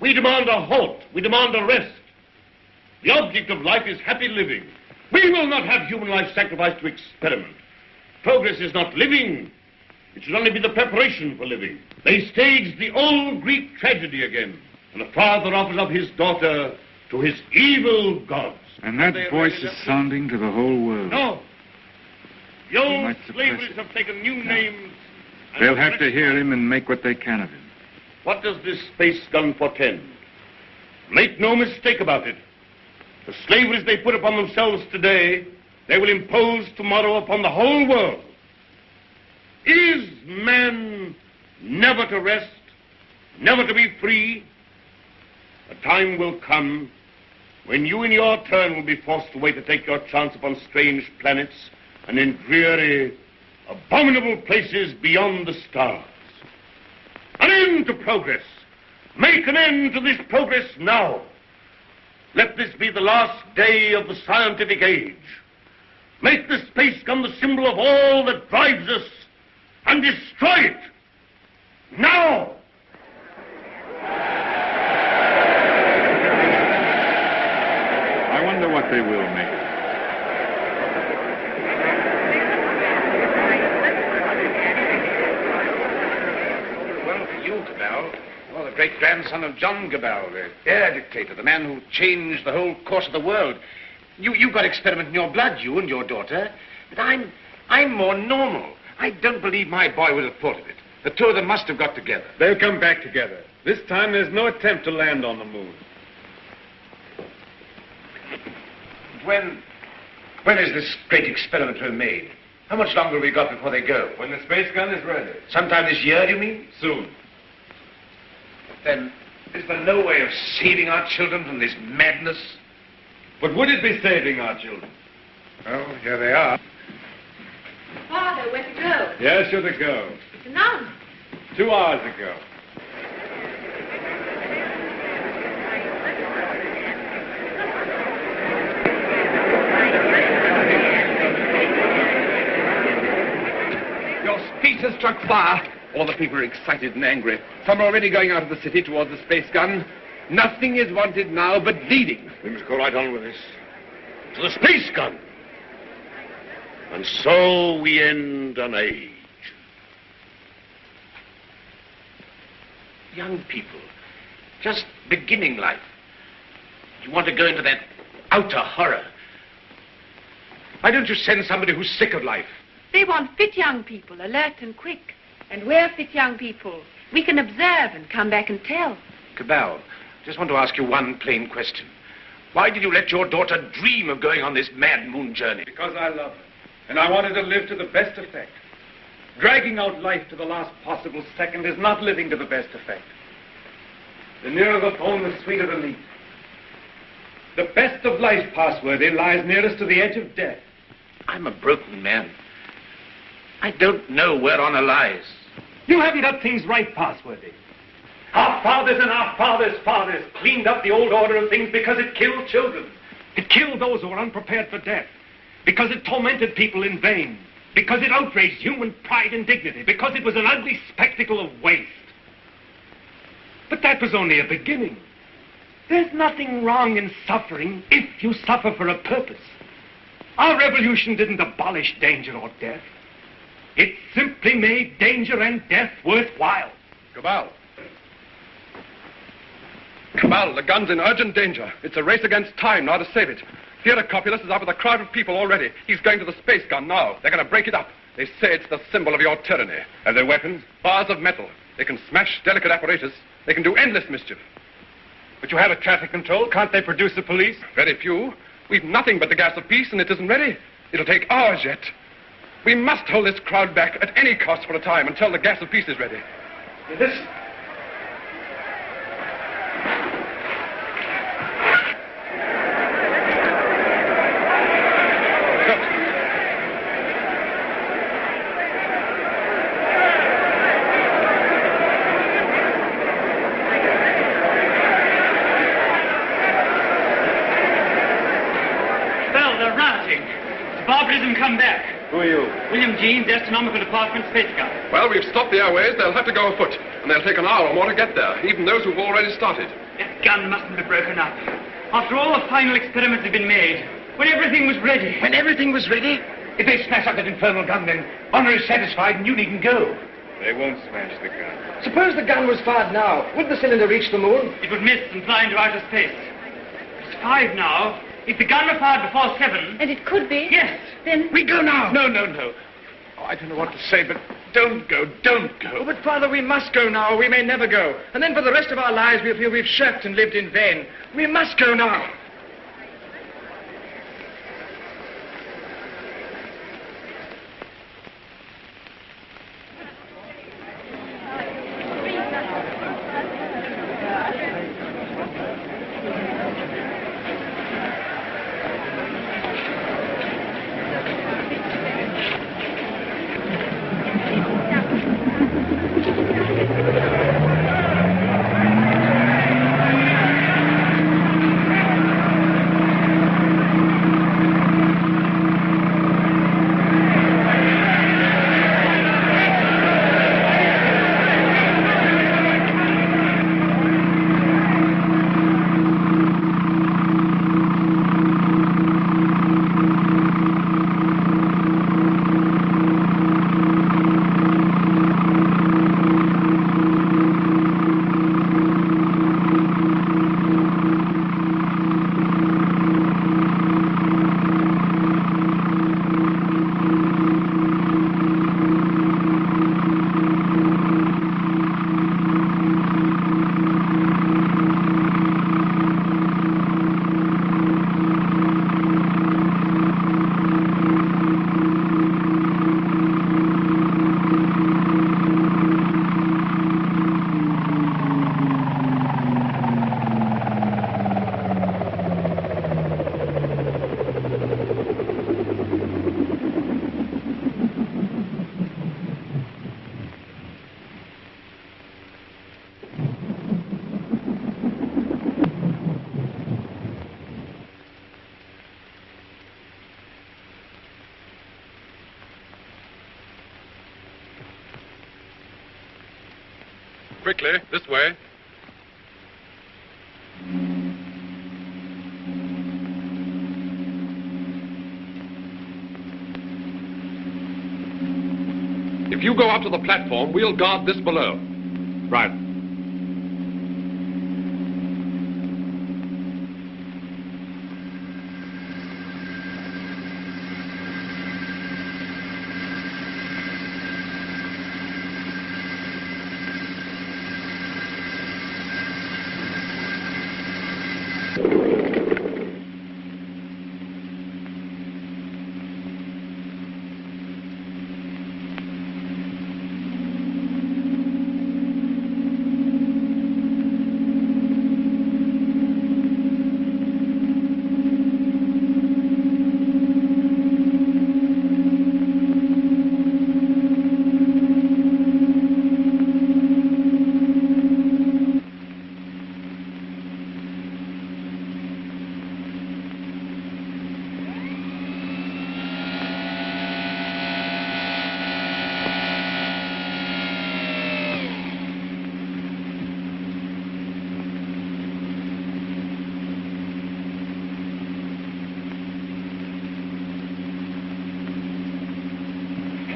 We demand a halt. We demand a rest. The object of life is happy living. We will not have human life sacrificed to experiment. Progress is not living. It should only be the preparation for living. They staged the old Greek tragedy again, and a father offers up his daughter to his evil gods.
And that voice is sounding to the whole world.
No. The old slaveries have taken new names.
They'll have to hear him and make what they can of him.
What does this space gun portend? Make no mistake about it. The slaveries they put upon themselves today, they will impose tomorrow upon the whole world. Is man never to rest, never to be free? A time will come when you in your turn will be forced away to take your chance upon strange planets and in dreary, abominable places beyond the stars. An end to progress. Make an end to this progress now. Let this be the last day of the scientific age. Make the space gun the symbol of all that drives us, and destroy it. Now!
I wonder what they will make.
Well, the great-grandson of John Cabell, the air dictator, the man who changed the whole course of the world. You've got experiment in your blood, you and your daughter. But I'm more normal. I don't believe my boy would have thought of it. The two of them must have got together.
They'll come back together. This time there's no attempt to land on the moon.
When is this great experiment to be made? How much longer have we got before they go?
When the space gun is ready.
Sometime this year, do you mean?
Soon.
Then, is there no way of saving our children from this madness?
But would it be saving our children?
Oh, here they are.
Father, where to go?
Yes, you're to go.
To none.
2 hours ago.
Your speech has struck fire. All the people are excited and angry. Some are already going out of the city towards the space gun. Nothing is wanted now but leading.
We must go right on with this. To the space gun. And so we end an age.
Young people, just beginning life. You want to go into that outer horror. Why don't you send somebody who's sick of life?
They want fit young people, alert and quick. And we're fit young people. We can observe and come back and tell.
Cabell, Just want to ask you one plain question. Why did you let your daughter dream of going on this mad moon journey?
Because I love her. And I wanted to live to the best effect. Dragging out life to the last possible second is not living to the best effect. The nearer the bone, the sweeter the meat. The best of life, Passworthy, lies nearest to the edge of death.
I'm a broken man. I don't know where honor lies.
You haven't got things right, Passworthy. Our fathers and our fathers' fathers cleaned up the old order of things because it killed children. It killed those who were unprepared for death. Because it tormented people in vain. Because it outraged human pride and dignity. Because it was an ugly spectacle of waste. But that was only a beginning. There's nothing wrong in suffering if you suffer for a purpose. Our revolution didn't abolish danger or death. It simply made danger and death worthwhile.
Cabal. Cabal, the gun's in urgent danger. It's a race against time now to save it. Theatocopulus is up with a crowd of people already. He's going to the space gun now. They're going to break it up. They say it's the symbol of your tyranny. And their weapons? Bars of metal. They can smash delicate apparatus. They can do endless mischief.
But you have a traffic control. Can't they produce the police?
Very few. We've nothing but the gas of peace, and it isn't ready. It'll take hours yet. We must hold this crowd back at any cost for a time until the gas of peace is ready.
Listen.
Barbarism come back.
Who are you?
William Jeans, Astronomical Department, Space Gun.
Well, we've stopped the airways. They'll have to go afoot. And they'll take an hour or more to get there, even those who've already started.
That gun mustn't be broken up. After all the final experiments have been made, when everything was ready.
When everything was ready? If they smash up that infernal gun, then honor is satisfied and you needn't go.
They won't smash the gun.
Suppose the gun was fired now. Would the cylinder reach the moon?
It would miss and fly into outer space. It's 5 now. If the gun were fired before 7...
And it could be?
Yes.
Then...
We go now.
No. Oh, I don't know what to say, but don't go.
Oh, but, Father, we must go now, or we may never go. And then for the rest of our lives, we'll feel we've shirked and lived in vain. We must go now.
Quickly, this way. If you go up to the platform, we'll guard this below.
Right.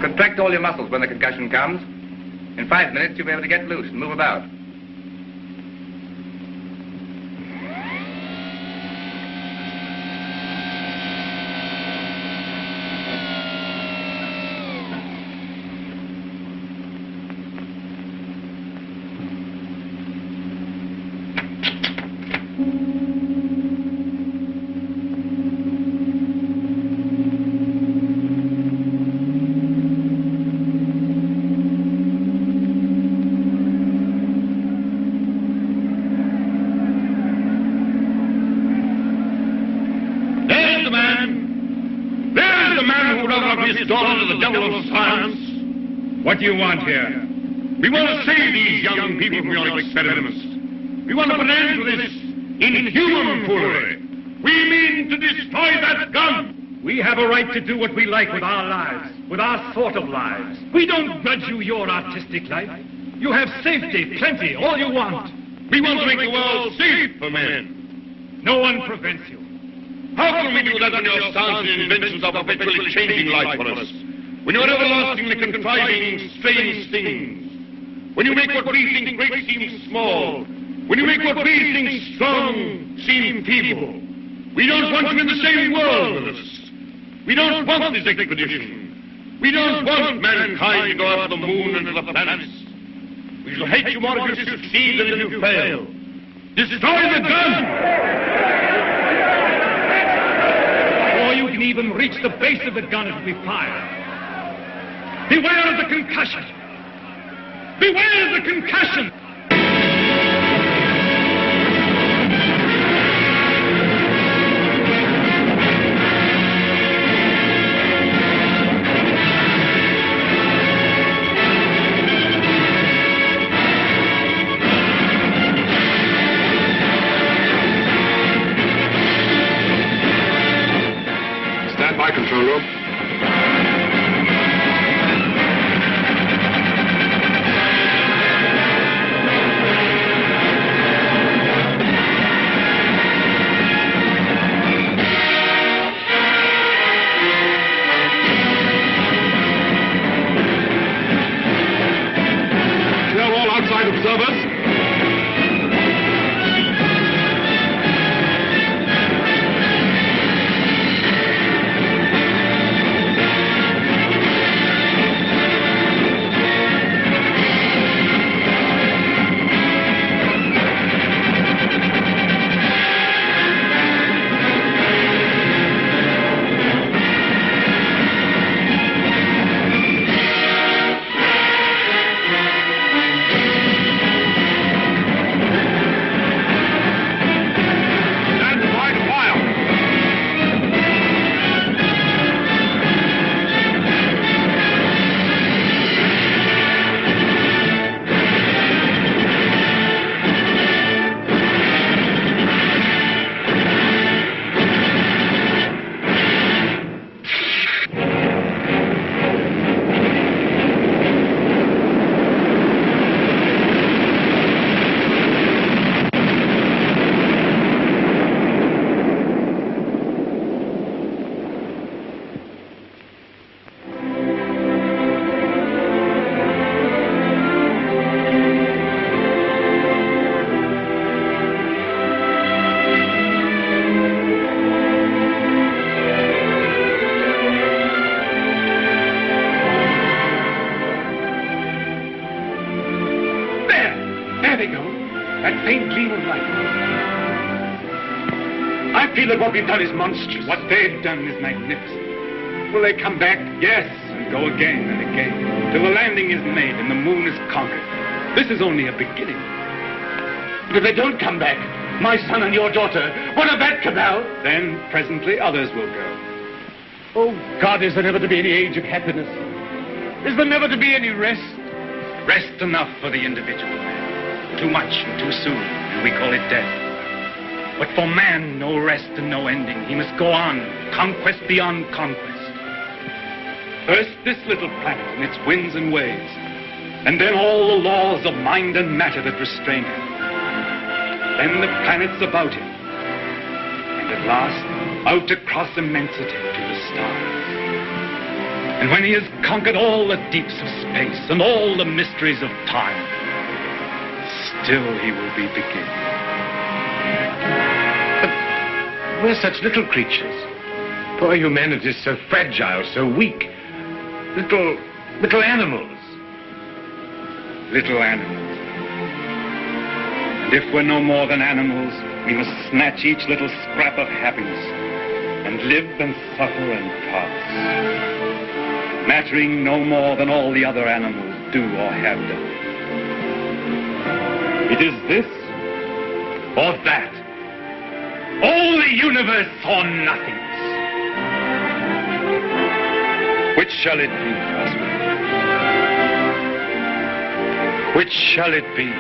Contract all your muscles when the concussion comes. In 5 minutes, you'll be able to get loose and move about.
His daughter to the devil of science.
What do you want here?
We want to save these young people from your experiments. We want to put an end to this inhuman foolery. We mean to destroy that gun.
We have a right to do what we like with our lives, with our sort of lives. We don't grudge you your artistic life. You have safety, plenty, all you want.
We want to make the world safe for men.
No one prevents you.
How can we do that when your science and inventions are perpetually changing life for us? When you're everlastingly contriving strange things? When you make what we think great seem small? When you make what we think strong seem feeble? We don't want you in the same world with us. We don't want this expedition. We don't want mankind to go up to the moon and to the planets. We shall hate you more if you succeed than if you fail. Destroy the gun!
You can even reach the base of the gun as we fire. Beware of the concussion! Beware of the concussion!
Control room. Clear all outside observers.
What we've done is monstrous. What they've done is magnificent. Will they come back? Yes, and go again and again, till the landing is made and the moon is conquered. This is only a beginning.
But if they don't come back, my son and your daughter, what of that, Cabal?
Then, presently, others will go.
Oh, God, is there never to be any age of happiness? Is there never to be any rest?
Rest enough for the individual man. Too much and too soon, and we call it death. But for man, no rest and no ending. He must go on, conquest beyond conquest. First, this little planet and its winds and waves. And then all the laws of mind and matter that restrain him. Then the planets about him. And at last, out across immensity to the stars. And when he has conquered all the deeps of space and all the mysteries of time, still he will be beginning.
But we're such little creatures. Poor humanity is so fragile, so weak. Little animals.
Little animals. And if we're no more than animals, we must snatch each little scrap of happiness and live and suffer and pass, mattering no more than all the other animals do or have done. It is this or that. All the universe or nothingness. Which shall it be, husband? Which shall it be?